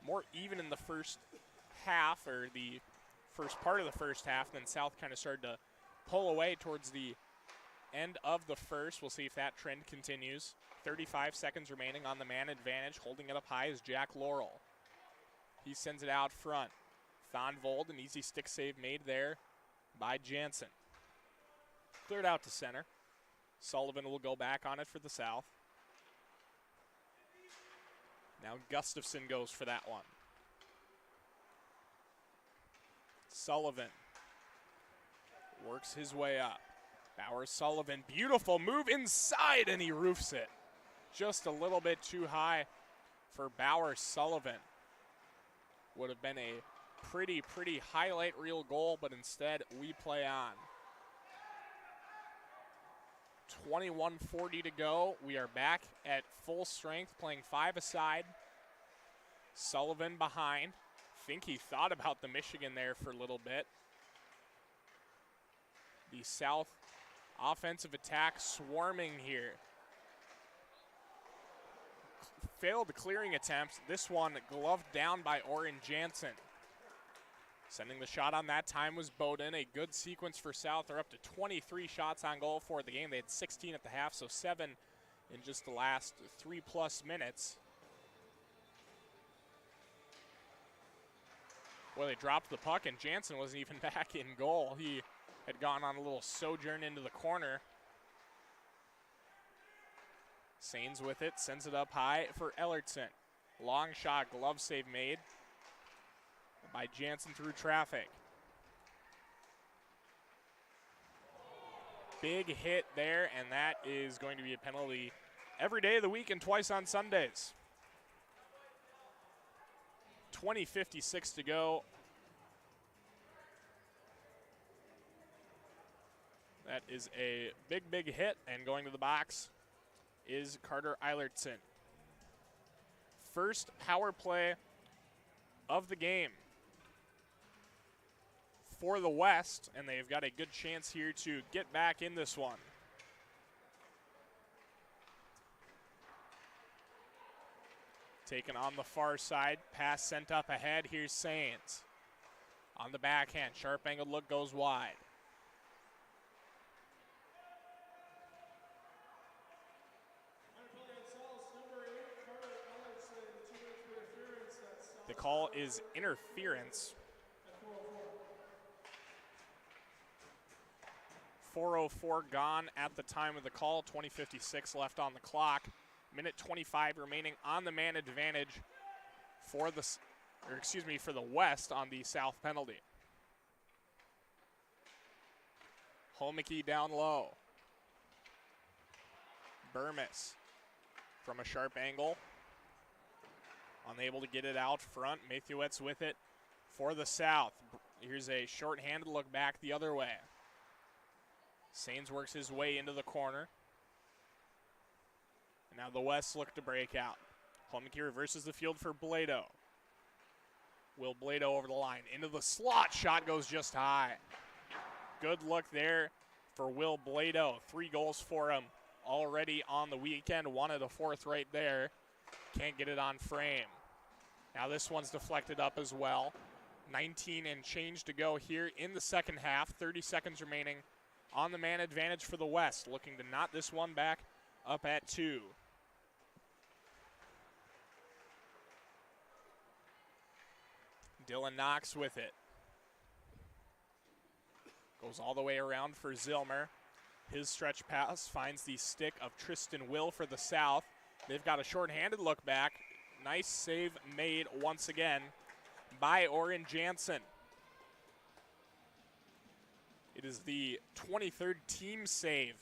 more even in the first half, or the first part of the first half, and then South kind of started to pull away towards the end of the first. We'll see if that trend continues. 35 seconds remaining on the man advantage. Holding it up high is Jack Laurel. He sends it out front. Thonvold, an easy stick save made there by Jansen. Cleared out to center. Sullivan will go back on it for the South. Now Gustafson goes for that one. Sullivan works his way up. Bauer Sullivan, beautiful move inside, and he roofs it. Just a little bit too high for Bauer Sullivan. Would have been a pretty highlight reel goal, but instead we play on. 21:40 to go. We are back at full strength, playing 5-a-side. Sullivan behind. Think he thought about the Michigan there for a little bit. The South offensive attack swarming here. Failed clearing attempts. This one gloved down by Oren Jansen. Sending the shot on that time was Bowden. A good sequence for South. They're up to 23 shots on goal for the game. They had 16 at the half, so 7 in just the last 3+ minutes. Well, they dropped the puck, and Jansen wasn't even back in goal. He had gone on a little sojourn into the corner. Sains with it, sends it up high for Ellertson. Long shot, glove save made by Jansen through traffic. Big hit there, and that is going to be a penalty every day of the week and twice on Sundays. 20:56 to go. That is a big hit, and going to the box is Carter Eilertson. First power play of the game for the West, and they've got a good chance here to get back in this one. Taken on the far side, pass sent up ahead. Here's Sains. On the backhand, sharp angled look goes wide. The call is interference. 4:04 gone at the time of the call. 20:56 left on the clock. Minute 25 remaining on the man advantage for the West on the South penalty. Holmicke down low. Burmis from a sharp angle. Unable to get it out front. Mathiewicz with it for the South. Here's a short-handed look back the other way. Sains works his way into the corner. And now the West look to break out. Holmicke reverses the field for Blado. Will Blado over the line. Into the slot. Shot goes just high. Good look there for Will Blado. 3 goals for him already on the weekend. 1 of the 4th right there. Can't get it on frame. Now this one's deflected up as well. 19 and change to go here in the second half. 30 seconds remaining on the man advantage for the West. Looking to knot this one back up at 2. Dylan Knox with it. Goes all the way around for Zilmer. His stretch pass finds the stick of Tristan Will for the South. They've got a short-handed look back. Nice save made once again by Oren Jansen. It is the 23rd team save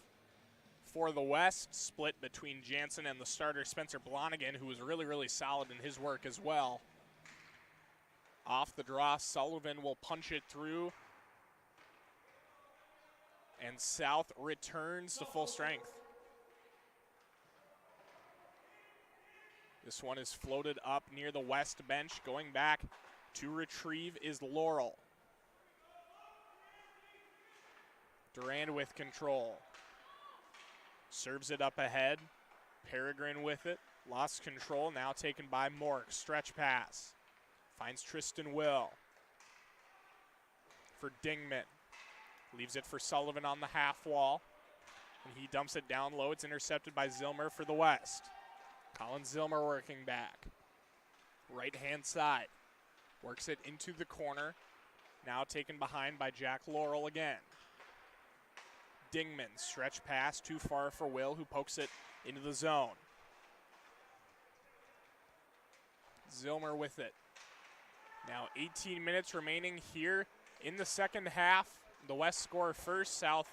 for the West, split between Jansen and the starter Spencer Blonigan, who was really solid in his work as well. Off the draw, Sullivan will punch it through. And South returns to full strength. This one is floated up near the West bench. Going back to retrieve is Laurel. Durand with control. Serves it up ahead. Peregrine with it. Lost control. Now taken by Mork. Stretch pass. Finds Tristan Will. For Dingman. Leaves it for Sullivan on the half wall. And he dumps it down low. It's intercepted by Zilmer for the West. Colin Zilmer working back. Right-hand side. Works it into the corner. Now taken behind by Jack Laurel again. Dingman, stretch pass, too far for Will, who pokes it into the zone. Zilmer with it. Now 18 minutes remaining here in the second half. the West score first. South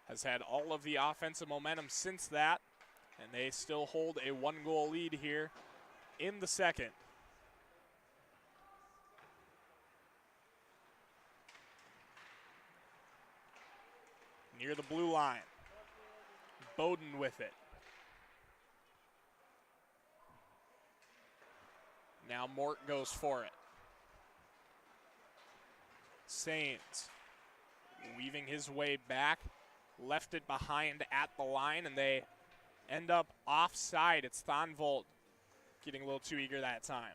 has had all of the offensive momentum since that, and they still hold a 1-goal lead here in the second. Near the blue line. Bowden with it. Now Mort goes for it. Sains weaving his way back, left it behind at the line, and they end up offside. It's Thonvold getting a little too eager that time.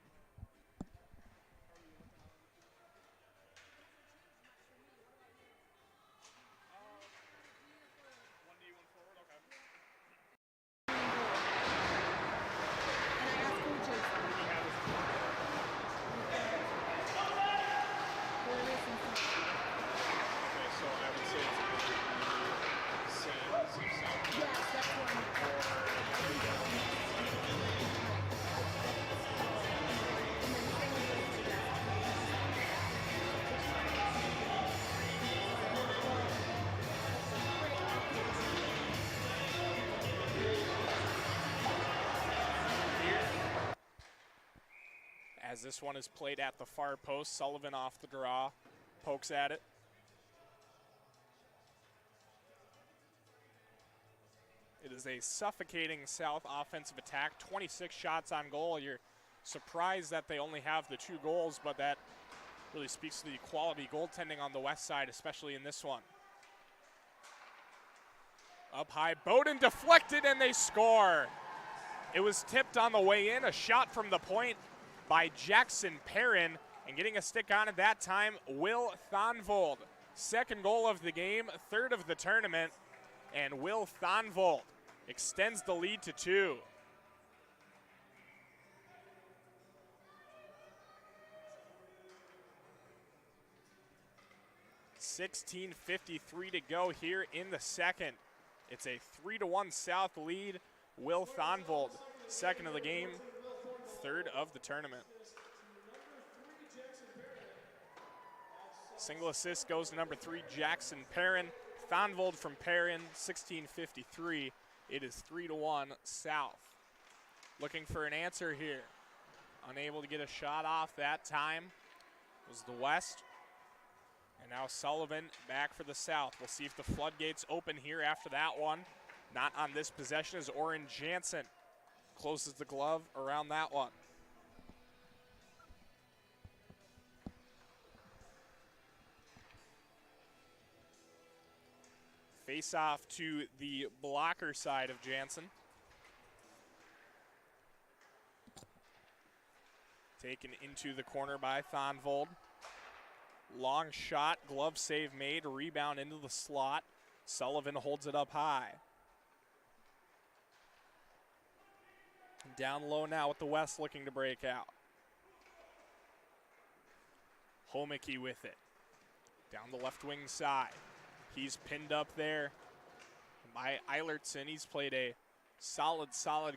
As this one is played at the far post, Sullivan off the draw, pokes at it. It is a suffocating South offensive attack, 26 shots on goal. You're surprised that they only have the 2 goals, but that really speaks to the quality goaltending on the West side, especially in this one. Up high, Bowden deflected, and they score. It was tipped on the way in, a shot from the point by Jackson Perrin, and getting a stick on it that time, Will Thonvold. Second goal of the game, third of the tournament, and Will Thonvold extends the lead to 2. .16:53 to go here in the second. It's a 3-1 South lead. Will Thonvold, second of the game, third of the tournament. Single assist goes to number 3, Jackson Perrin. Thonvold from Perrin, 16:53. It is 3-1 South. Looking for an answer here. Unable to get a shot off that time was the West. And now Sullivan back for the South. We'll see if the floodgates open here after that one. Not on this possession as Oren Jansen closes the glove around that one. Face off to the blocker side of Jansen. Taken into the corner by Thonvold. Long shot, glove save made, rebound into the slot. Sullivan holds it up high. Down low now with the West looking to break out. Homicke with it. Down the left wing side. He's pinned up there by Eilertson. He's played a solid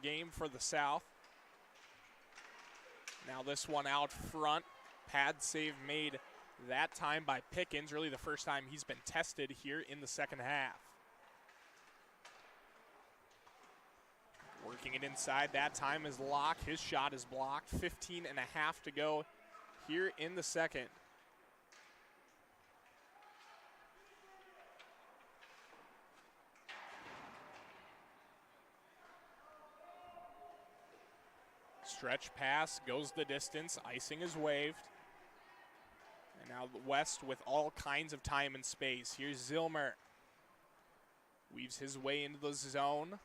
game for the South. Now this one out front. Pad save made that time by Pickens. Really the first time he's been tested here in the second half. Working it inside that time is Locke. His shot is blocked. 15 and a half to go here in the second. Stretch pass goes the distance. Icing is waved. And now the West with all kinds of time and space. Here's Zilmer. Weaves his way into the zone.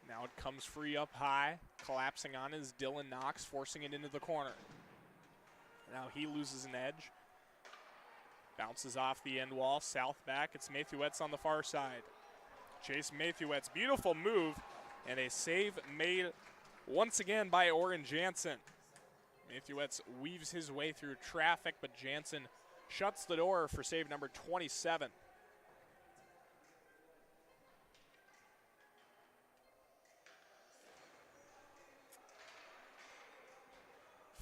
Now it comes free up high. Collapsing on is Dylan Knox, forcing it into the corner. Now he loses an edge. Bounces off the end wall. South back. It's Mathiewetz on the far side. Chase Mathiewetz. Beautiful move. And a save made once again by Oren Jansen. Mathiewetz weaves his way through traffic, but Jansen shuts the door for save number 27.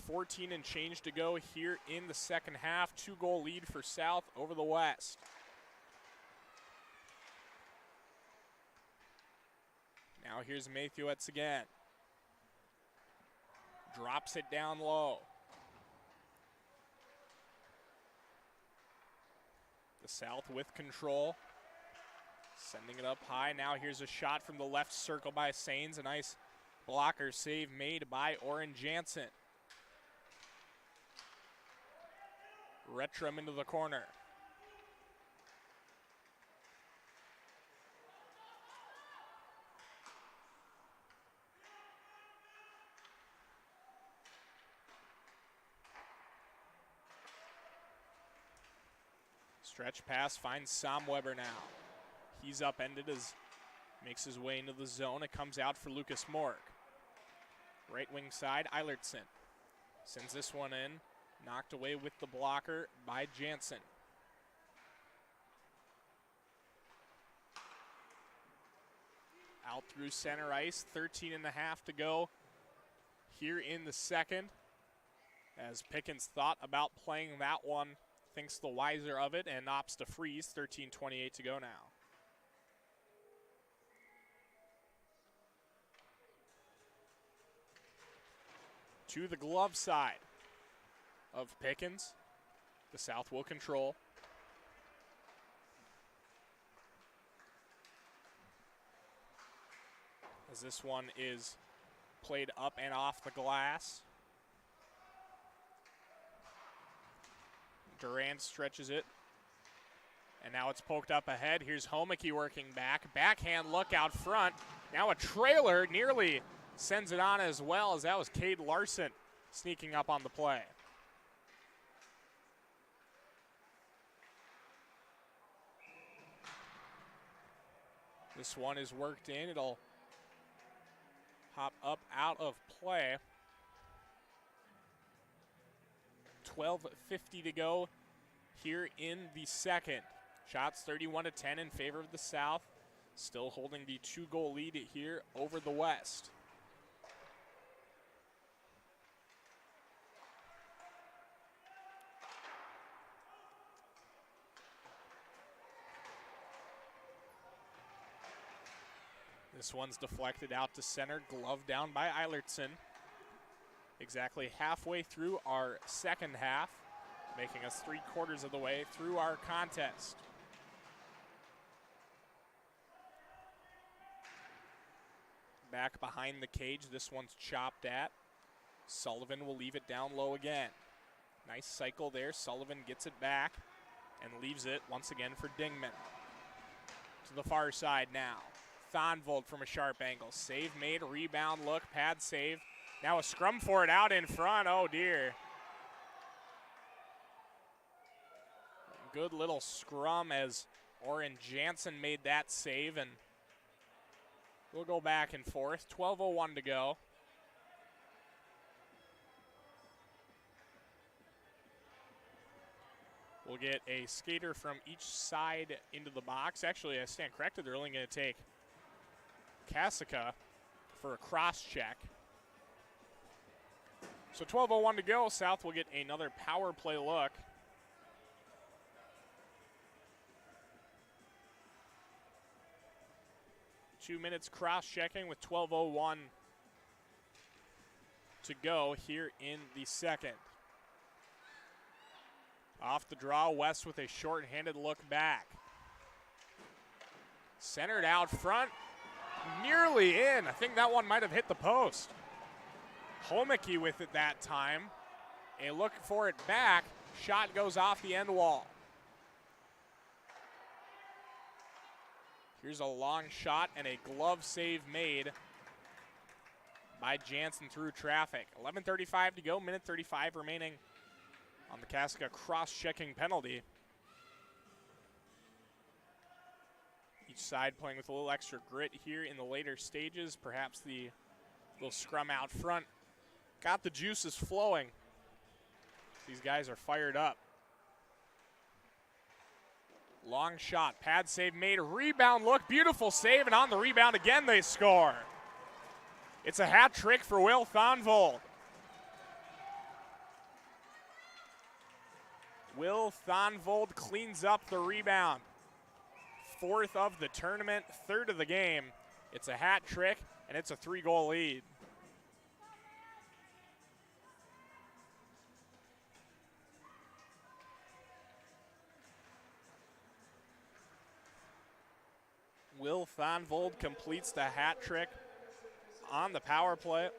14 and change to go here in the second half. 2-goal lead for South over the West. Now here's Mathiewicz again. Drops it down low. The South with control. Sending it up high. Now here's a shot from the left circle by Sains. A nice blocker save made by Oren Jansen. Retram into the corner. Stretch pass finds Sam Weber now. He's upended as makes his way into the zone. It comes out for Lucas Morg. Right wing side, Eilertson sends this one in. Knocked away with the blocker by Jansen. Out through center ice, 13 and a half to go here in the second. As Pickens thought about playing that one, thinks the wiser of it and opts to freeze. 13:28 to go now. To the glove side of Pickens. The South will control. As this one is played up and off the glass. Durant stretches it. And now it's poked up ahead. Here's Homeke working back. Backhand look out front. Now a trailer nearly sends it on as well, as that was Cade Larson sneaking up on the play. This one is worked in. It'll hop up out of play. 12:50 to go here in the second. Shots 31-10 in favor of the South. Still holding the 2-goal lead here over the West. This one's deflected out to center, glove down by Eilertson. Exactly halfway through our second half, making us 3/4 of the way through our contest. Back behind the cage, this one's chopped at. Sullivan will leave it down low again. Nice cycle there. Sullivan gets it back and leaves it once again for Dingman. To the far side now. Thonvold from a sharp angle. Save made, rebound look, pad save. Now a scrum for it out in front. Oh dear. Good little scrum as Oren Jansen made that save, and we'll go back and forth. 12:01 to go. We'll get a skater from each side into the box. Actually, I stand corrected. They're only going to take Kasica for a cross check. So 12:01 to go. South will get another power play look. Two minutes cross-checking with 12:01 to go here in the second. Off the draw, West with a short-handed look back. Centered out front, nearly in. I think that one might have hit the post. Homeke with it that time. A look for it back. Shot goes off the end wall. Here's a long shot and a glove save made by Jansen through traffic. 11:35 to go, minute 35 remaining on the Kasica cross-checking penalty. Each side playing with a little extra grit here in the later stages. Perhaps the little scrum out front got the juices flowing. These guys are fired up. Long shot, pad save made, rebound look, beautiful save, and on the rebound again they score. It's a hat trick for Will Thonvold. Will Thonvold cleans up the rebound. 4th of the tournament, 3rd of the game. It's a hat trick, and it's a 3-goal lead. Will Thonvold completes the hat trick on the power play.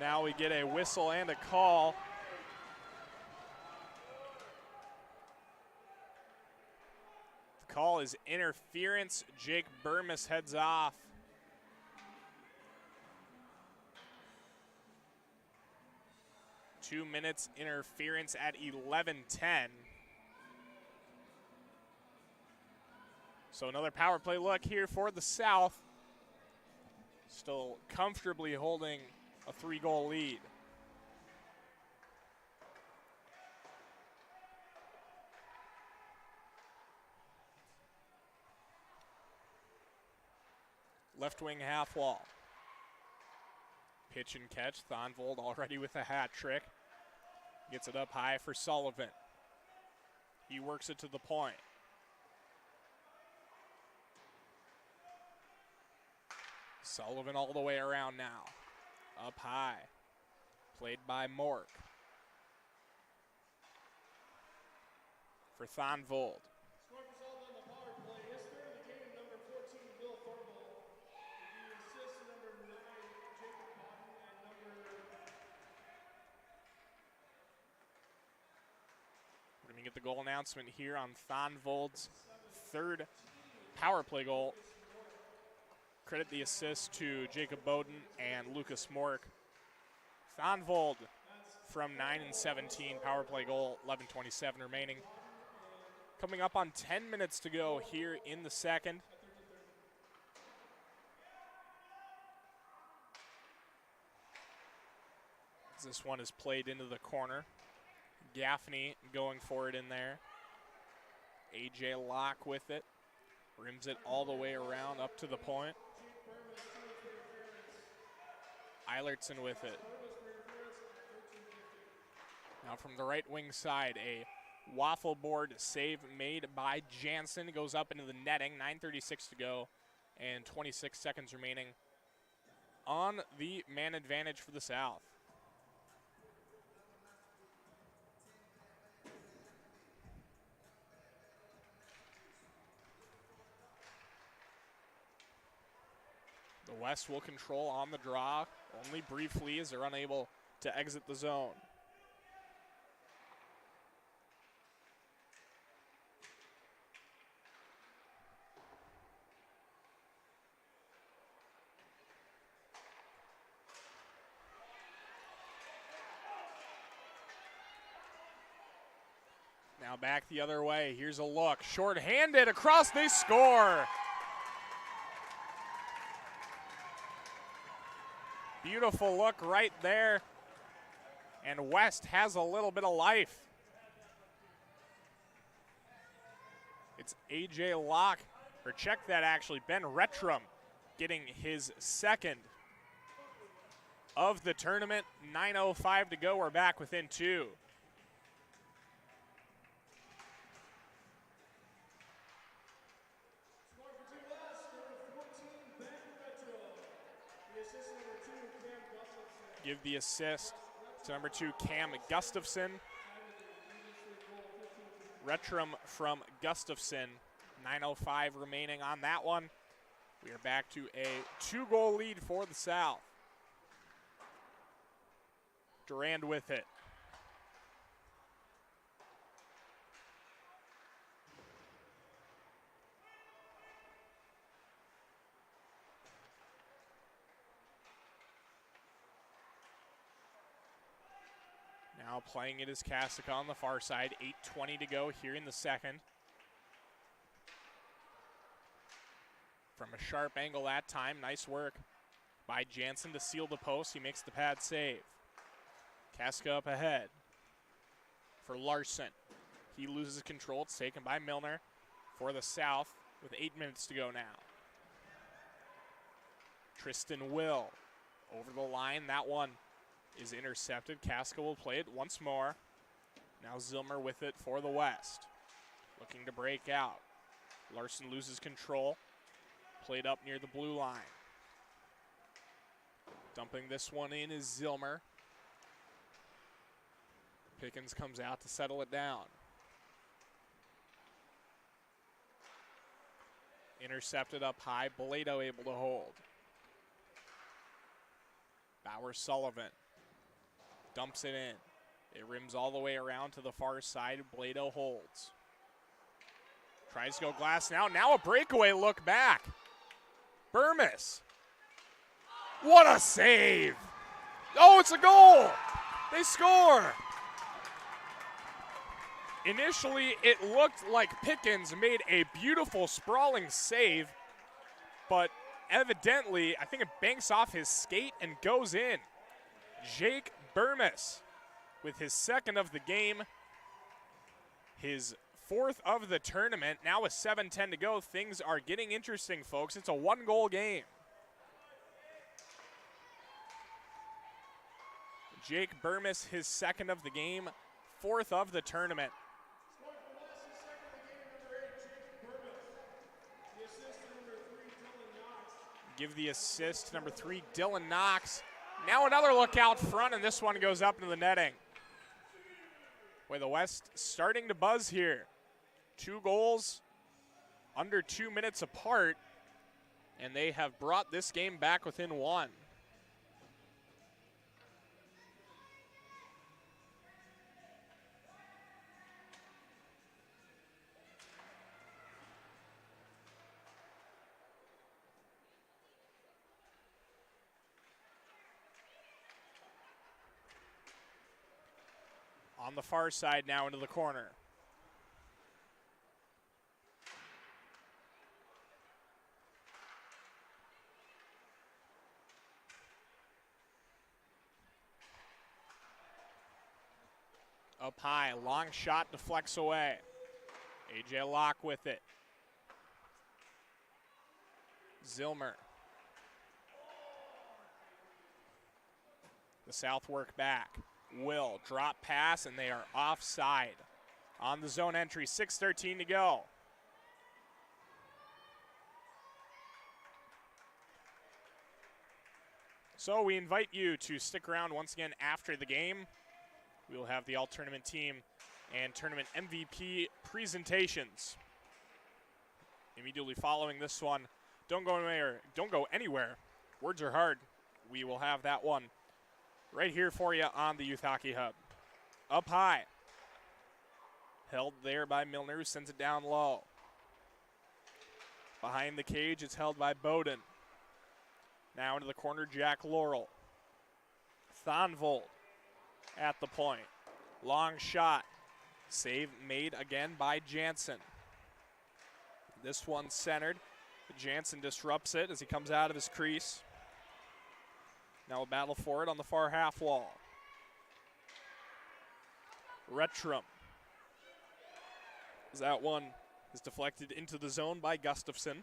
Now we get a whistle and a call. The call is interference. Jake Burmis heads off. Two minutes interference at 11:10. So another power play look here for the South. Still comfortably holding a 3-goal lead. Left wing half wall. Pitch and catch. Thonvold already with a hat trick. Gets it up high for Sullivan. He works it to the point. Sullivan all the way around now. Up high. Played by Mork. For Thonvold. We're going to get the goal announcement here on Thonvold's 3rd power play goal. Credit the assist to Jacob Bowden and Lucas Mork. Thonvold from 9-17, power play goal, 11:27 remaining. Coming up on 10 minutes to go here in the second. This one is played into the corner. Gaffney going for it in there. A.J. Locke with it. Rims it all the way around up to the point. Eilertson with it. Now from the right wing side, a waffle board save made by Jansen. Goes up into the netting, 9:36 to go and 26 seconds remaining on the man advantage for the South. The West will control on the draw, only briefly as they're unable to exit the zone. Now back the other way. Here's a look. Short-handed across, they score. Beautiful look right there. And West has a little bit of life. It's A.J. Locke, or check that actually, Ben Retrum getting his 2nd of the tournament. 9:05 to go, we're back within 2. Give the assist to number 2, Cam Gustafson. Retrum from Gustafson. 9:05 remaining on that one. We are back to a 2-goal lead for the South. Durand with it. Now playing it is Kasica on the far side. 8:20 to go here in the second. From a sharp angle that time. Nice work by Jansen to seal the post. He makes the pad save. Kasica up ahead for Larson. He loses control. It's taken by Milner for the South with 8 minutes to go now. Tristan Will over the line. That one is intercepted. Casca will play it once more. Now Zilmer with it for the West. Looking to break out. Larson loses control. Played up near the blue line. Dumping this one in is Zilmer. Pickens comes out to settle it down. Intercepted up high. Boleto able to hold. Bauer-Sullivan dumps it in. It rims all the way around to the far side. Boleto holds. Tries to go glass now. Now a breakaway look back. Burmis. What a save. Oh, it's a goal. They score. Initially, it looked like Pickens made a beautiful sprawling save, but evidently, I think it banks off his skate and goes in. Jake Burmis with his second of the game, his fourth of the tournament. Now with 7:10 to go, things are getting interesting, folks. It's a one-goal game. Jake Burmis, his second of the game, fourth of the tournament. Give the assist to number 3, Dylan Knox. Now another look out front, and this one goes up into the netting. Boy, the West starting to buzz here. 2 goals under 2 minutes apart, and they have brought this game back within 1. On the far side now into the corner. Up high, long shot deflects away. AJ Locke with it. Zilmer. The South work back. Will drop pass, and they are offside on the zone entry. 6:13 to go. So we invite you to stick around once again after the game. We will have the all-tournament team and tournament MVP presentations immediately following this one. Don't go anywhere. Don't go anywhere. Words are hard. We will have that one right here for you on the Youth Hockey Hub. Up high. Held there by Milner, who sends it down low. Behind the cage, it's held by Bowden. Now into the corner, Jack Laurel. Thonvold at the point. Long shot. Save made again by Jansen. This one centered. Jansen disrupts it as he comes out of his crease. Now a battle for it on the far half wall. Retrum. As that one is deflected into the zone by Gustafson.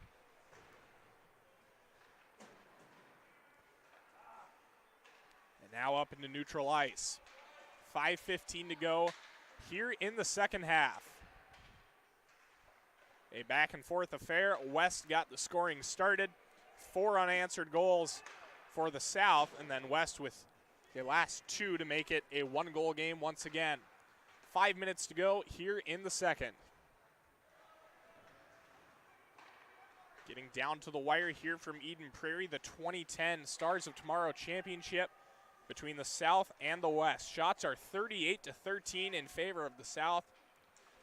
And now up into neutral ice. 5:15 to go here in the second half. A back and forth affair. West got the scoring started. 4 unanswered goals for the South, and then West with the last 2 to make it a 1-goal game once again. 5 minutes to go here in the second. Getting down to the wire here from Eden Prairie, the 2010 Stars of Tomorrow Championship between the South and the West. Shots are 38-13 in favor of the South,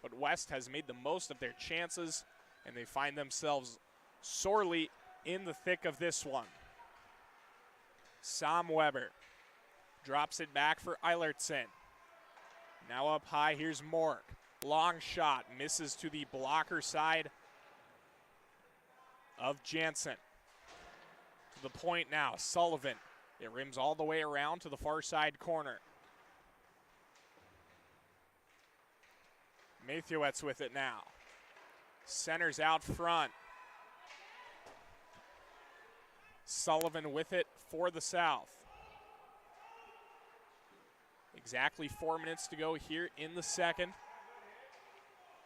but West has made the most of their chances, and they find themselves sorely in the thick of this one. Sam Weber drops it back for Eilertson. Now up high, here's Mork. Long shot, misses to the blocker side of Jansen. To the point now, Sullivan. It rims all the way around to the far side corner. Mathiewicz with it now. Centers out front. Sullivan with it for the South. Exactly 4 minutes to go here in the second.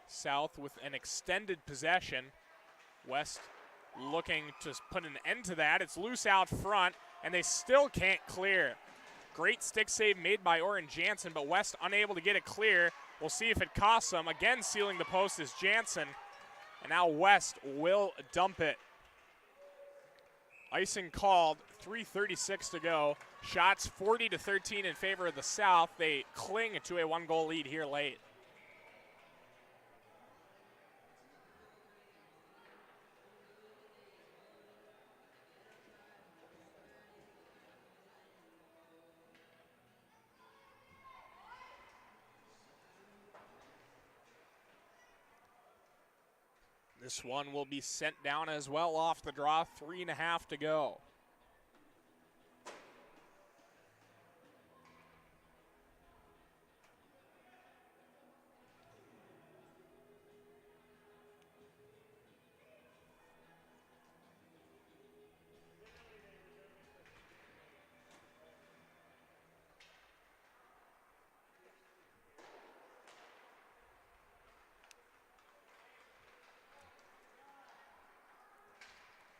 South with an extended possession. West looking to put an end to that. It's loose out front, and they still can't clear. Great stick save made by Oren Jansen, but West unable to get it clear. We'll see if it costs them. Again, sealing the post is Jansen, and now West will dump it. Icing called, 3:36 to go. Shots 40-13 in favor of the South. They cling to a one-goal lead here late. This one will be sent down as well off the draw, 3.5 to go.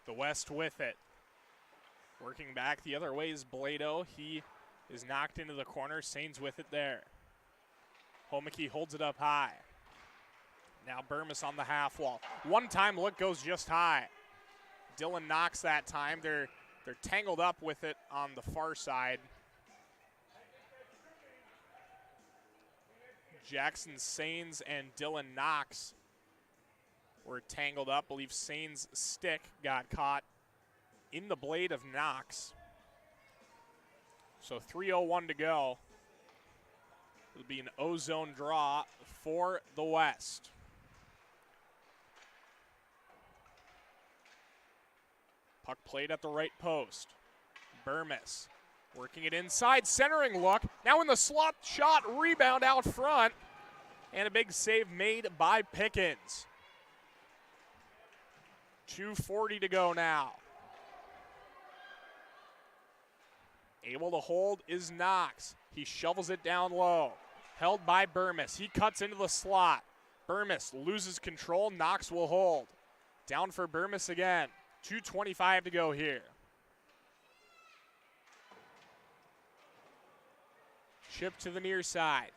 The West with it. Working back the other way is Blado. He is knocked into the corner. Sains with it there. Homeke holds it up high. Now Burmis on the half wall. One-time look goes just high. Dylan knocks that time. They're tangled up with it on the far side. Jackson Sains and Dylan Knox were tangled up. I believe Sains' stick got caught in the blade of Knox. So 3:01 to go. It'll be an O-zone draw for the West. Puck played at the right post. Burmis working it inside, centering look. Now in the slot shot, rebound out front. And a big save made by Pickens. 2:40 to go now. Able to hold is Knox. He shovels it down low. Held by Burmis. He cuts into the slot. Burmis loses control. Knox will hold. Down for Burmis again. 2:25 to go here. Chip to the near side.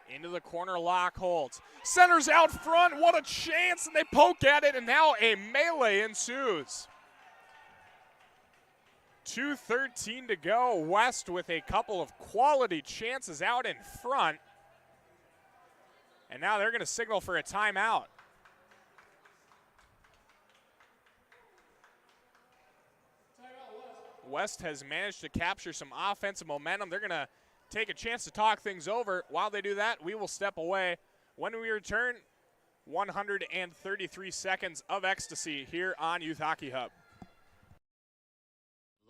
Into the corner, Locke holds. Centers out front, what a chance, and they poke at it, and now a melee ensues. 2:13 to go. West with a couple of quality chances out in front. And now they're going to signal for a timeout. West has managed to capture some offensive momentum. They're going to take a chance to talk things over. While they do that, we will step away. When we return, 133 seconds of ecstasy here on Youth Hockey Hub.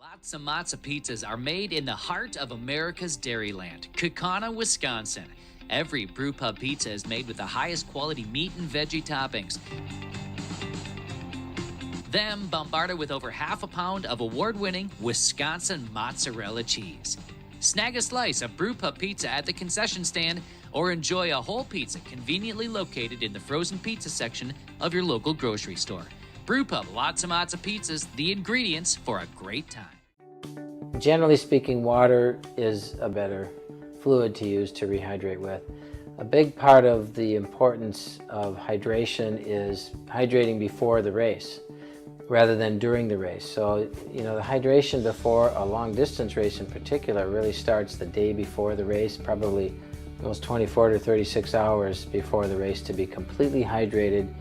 Lots of matzo pizzas are made in the heart of America's Dairyland, Kaukauna, Wisconsin. Every brew pub pizza is made with the highest quality meat and veggie toppings. Then bombarded with over half a pound of award-winning Wisconsin mozzarella cheese. Snag a slice of brew pub pizza at the concession stand or enjoy a whole pizza conveniently located in the frozen pizza section of your local grocery store. Brew Pub, lots of pizzas, the ingredients for a great time. Generally speaking, water is a better fluid to use to rehydrate with. A big part of the importance of hydration is hydrating before the race rather than during the race. So, the hydration before a long distance race in particular really starts the day before the race, probably those 24 to 36 hours before the race to be completely hydrated.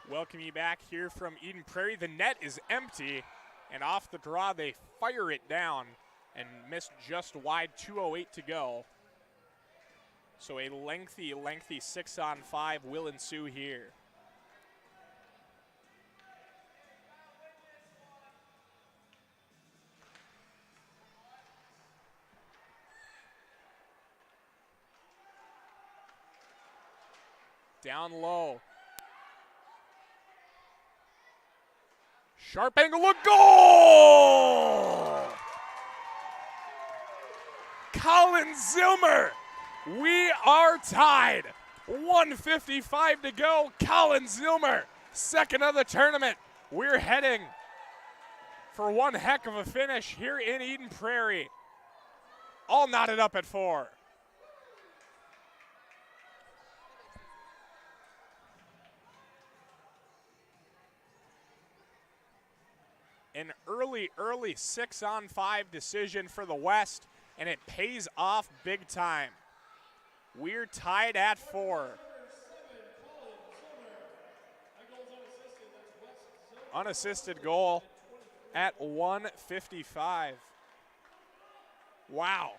Welcome you back here from Eden Prairie. The net is empty, and off the draw they fire it down and missed just wide. 2:08 to go. So a lengthy 6-on-5 will ensue here. down low. Sharp angle, look, goal! Colin Zilmer, we are tied. 1:55 to go. Colin Zilmer, second of the tournament. We're heading for one heck of a finish here in Eden Prairie. All knotted up at 4. An early 6-on-5 decision for the West, and it pays off big time. We're tied at 4. Unassisted goal at 1:55. Wow.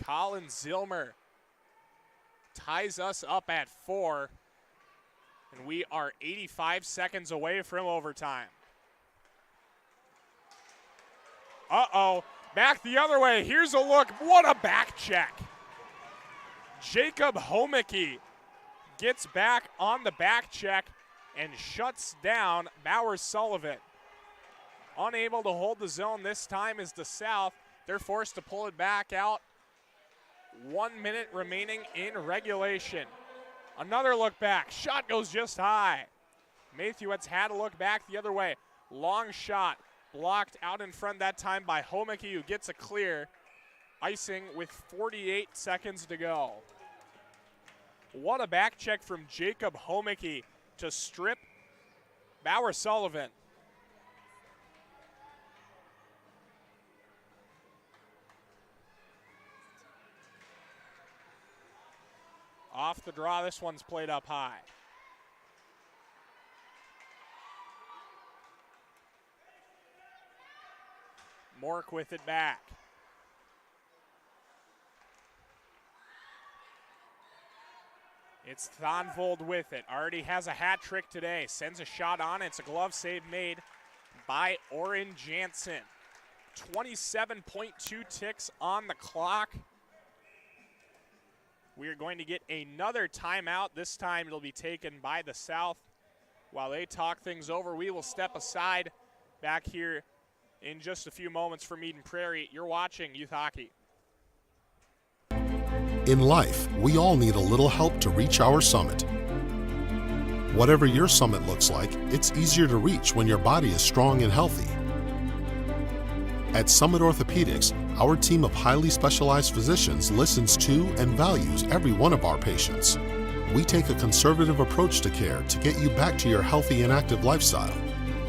Colin Zilmer ties us up at 4, and we are 85 seconds away from overtime. Uh-oh, back the other way. Here's a look. What a back check. Jacob Homicke gets back on the back check and shuts down Bauer Sullivan. Unable to hold the zone this time is the South. They're forced to pull it back out. 1 minute remaining in regulation. Another look back. Shot goes just high. Mathiewicz had a look back the other way. Long shot. Blocked out in front that time by Homicke, who gets a clear. Icing with 48 seconds to go. What a back check from Jacob Homicke to strip Bauer Sullivan. Off the draw, this one's played up high. Mork with it back. It's Thonvold with it. Already has a hat trick today. Sends a shot on. It's a glove save made by Oren Jansen. 27.2 ticks on the clock. We are going to get another timeout. This time it'll be taken by the South. While they talk things over, we will step aside back here in just a few moments from Eden Prairie. You're watching Youth Hockey. In life, we all need a little help to reach our summit. Whatever your summit looks like, it's easier to reach when your body is strong and healthy. At Summit Orthopedics, our team of highly specialized physicians listens to and values every one of our patients. We take a conservative approach to care to get you back to your healthy and active lifestyle.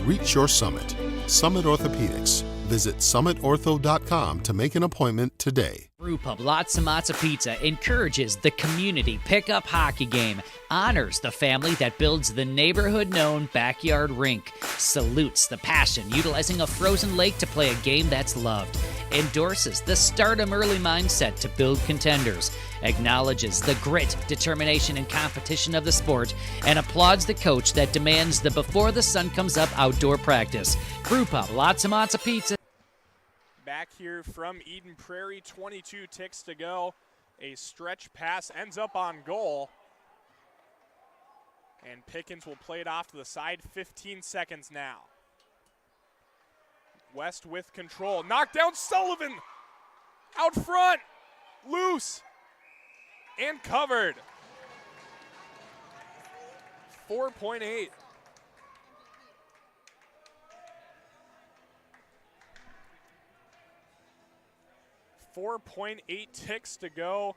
Reach your summit. Summit Orthopedics. Visit summitortho.com to make an appointment today. Brewpub Lots and Matzo Pizza encourages the community pickup hockey game, honors the family that builds the neighborhood-known backyard rink, salutes the passion utilizing a frozen lake to play a game that's loved, endorses the stardom early mindset to build contenders, acknowledges the grit, determination, and competition of the sport, and applauds the coach that demands the before the sun comes up outdoor practice. Brewpub Lots and Matzo Pizza. Back here from Eden Prairie, 22 ticks to go. A stretch pass ends up on goal. And Pickens will play it off to the side. 15 seconds now. West with control. Knocked down Sullivan. Out front. Loose. And covered. 4.8. 4.8 ticks to go.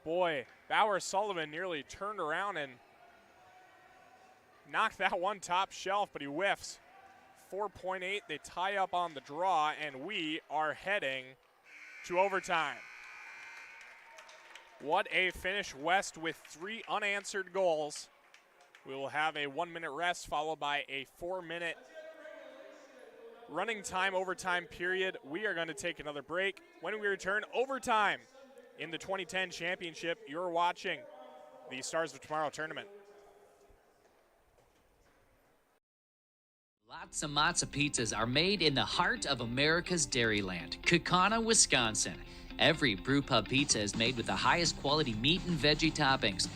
Boy, Bauer Sullivan nearly turned around and knocked that one top shelf, but he whiffs. 4.8, they tie up on the draw, and we are heading to overtime. What a finish. West with 3 unanswered goals. We will have a 1-minute rest followed by a 4-minute running time overtime period. We are going to take another break. When we return, overtime in the 2010 championship. You're watching the Stars of Tomorrow tournament. Lots of matzo pizzas are made in the heart of America's dairyland, Kaukauna, Wisconsin. Every brewpub pizza is made with the highest quality meat and veggie toppings.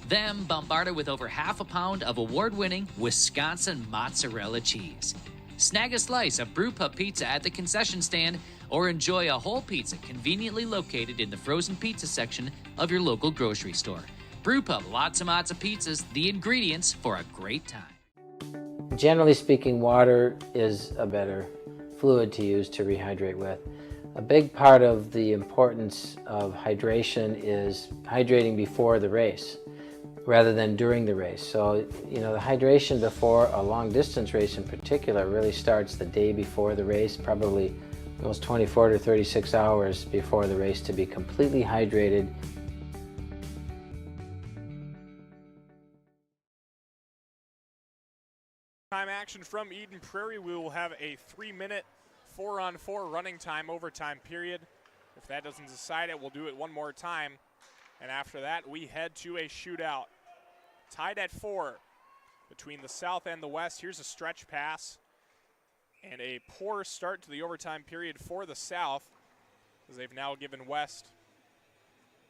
Then bombarded with over half a pound of award-winning Wisconsin mozzarella cheese. Snag a slice of brewpub pizza at the concession stand or enjoy a whole pizza conveniently located in the frozen pizza section of your local grocery store. Brewpub, lots of matzo pizzas, the ingredients for a great time. Generally speaking, water is a better fluid to use to rehydrate with. A big part of the importance of hydration is hydrating before the race rather than during the race. So, the hydration before a long distance race in particular really starts the day before the race, probably almost 24 to 36 hours before the race to be completely hydrated. Time action from Eden Prairie. We will have a 3-minute 4-on-4 running time overtime period. If that doesn't decide it, we'll do it one more time. And after that, we head to a shootout. Tied at 4 between the South and the West. Here's a stretch pass. And a poor start to the overtime period for the South, as they've now given West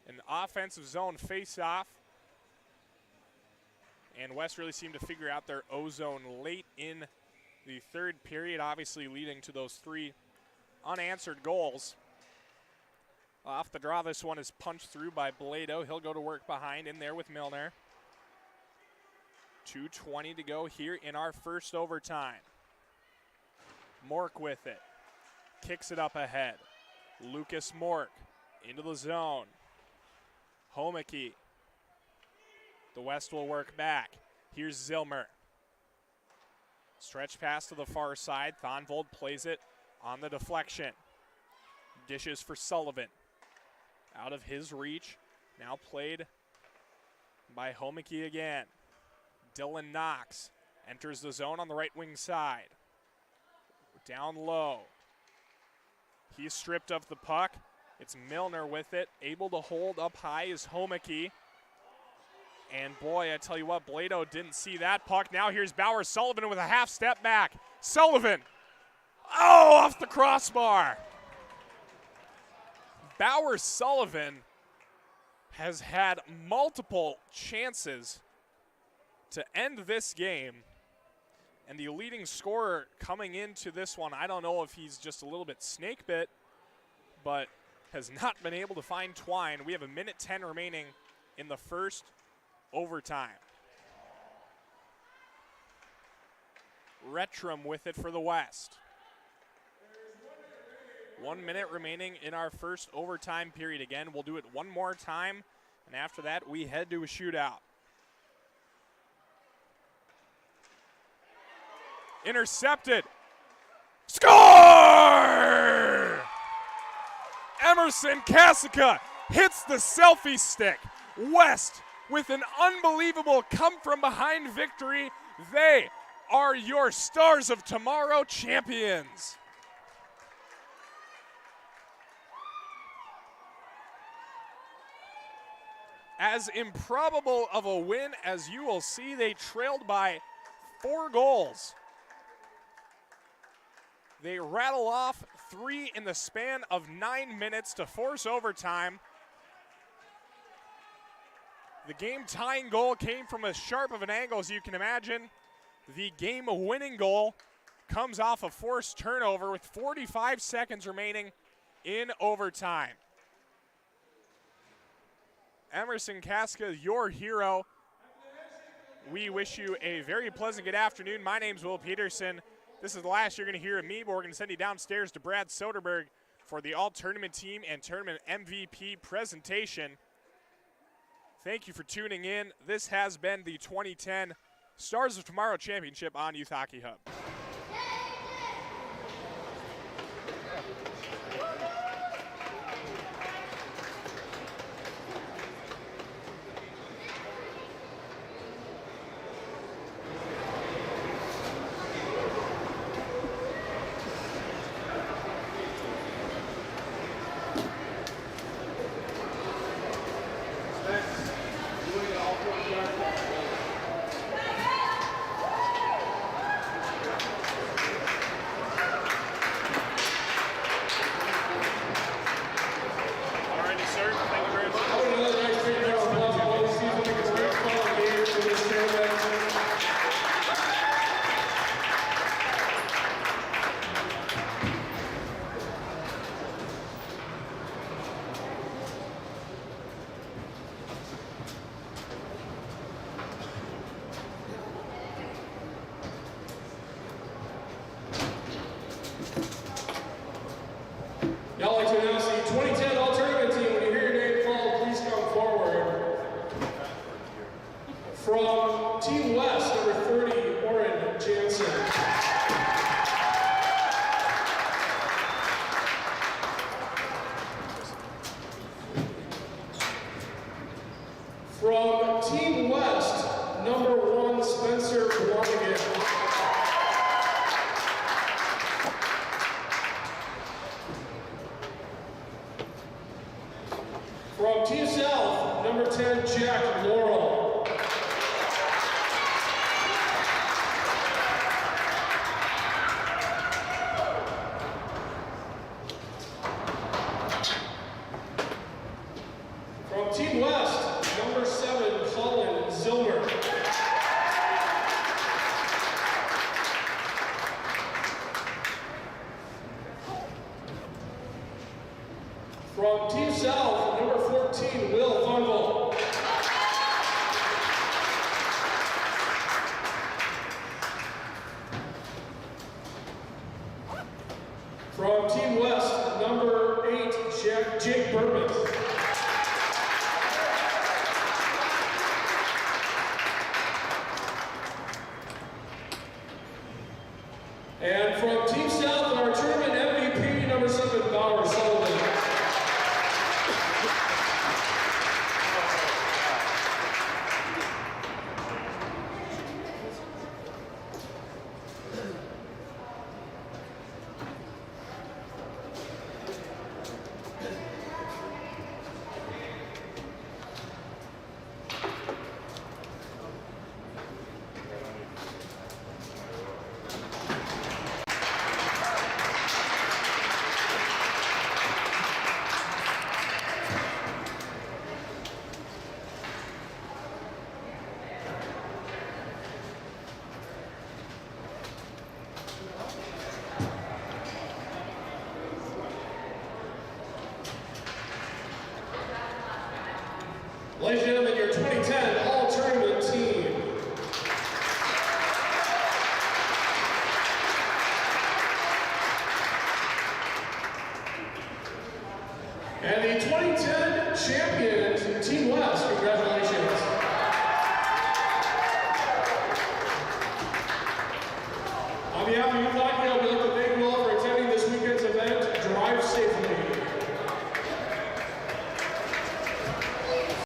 an offensive zone face-off. And West really seemed to figure out their O-zone late in the third period, obviously leading to those 3 unanswered goals. Off the draw, this one is punched through by Blado. He'll go to work behind in there with Milner. 2:20 to go here in our first overtime. Mork with it. Kicks it up ahead. Lucas Mork into the zone. Homeke. The West will work back. Here's Zilmer. Stretch pass to the far side. Thonvold plays it on the deflection. Dishes for Sullivan. Out of his reach. Now played by Homeke again. Dylan Knox enters the zone on the right wing side. Down low. He's stripped of the puck. It's Milner with it. Able to hold up high is Homeke. And boy, I tell you what, Blado didn't see that puck. Now here's Bauer Sullivan with a half step back. Sullivan, off the crossbar. Bauer Sullivan has had multiple chances to end this game. And the leading scorer coming into this one, I don't know if he's just a little bit snake bit, but has not been able to find twine. We have 1:10 remaining in the first overtime. Retrum with it for the West. 1 minute remaining in our first overtime period. Again, we'll do it one more time, and after that, we head to a shootout. Intercepted. Score! Emerson Kasica hits the selfie stick. West with an unbelievable come-from-behind victory. They are your Stars of Tomorrow champions. As improbable of a win as you will see, they trailed by 4 goals. They rattle off 3 in the span of 9 minutes to force overtime. The game-tying goal came from as sharp of an angle as you can imagine. The game-winning goal comes off a forced turnover with 45 seconds remaining in overtime. Emerson Kasica, your hero. We wish you a very pleasant good afternoon. My name's Will Peterson. This is the last you're going to hear of me, but we're going to send you downstairs to Brad Soderberg for the all-tournament team and tournament MVP presentation. Thank you for tuning in. This has been the 2010 Stars of Tomorrow Championship on Youth Hockey Hub. Hansen. From Team West, number 1, Spencer Blomgren. From Team South, number 10, Jack Laurel. From Team West, number 7, Colin Zilmer. From Team South, number 14, Will Funkel. From Team West, number 8, Jake Berman. And from Team South, our tournament MVP, number 7, Bauer Sullivan. Ladies and gentlemen, your 2010 All-Tournament team. And the 2010 champion, Team West, congratulations. On behalf of Youth Hockey, I would like to thank you all for attending this weekend's event. Drive safely.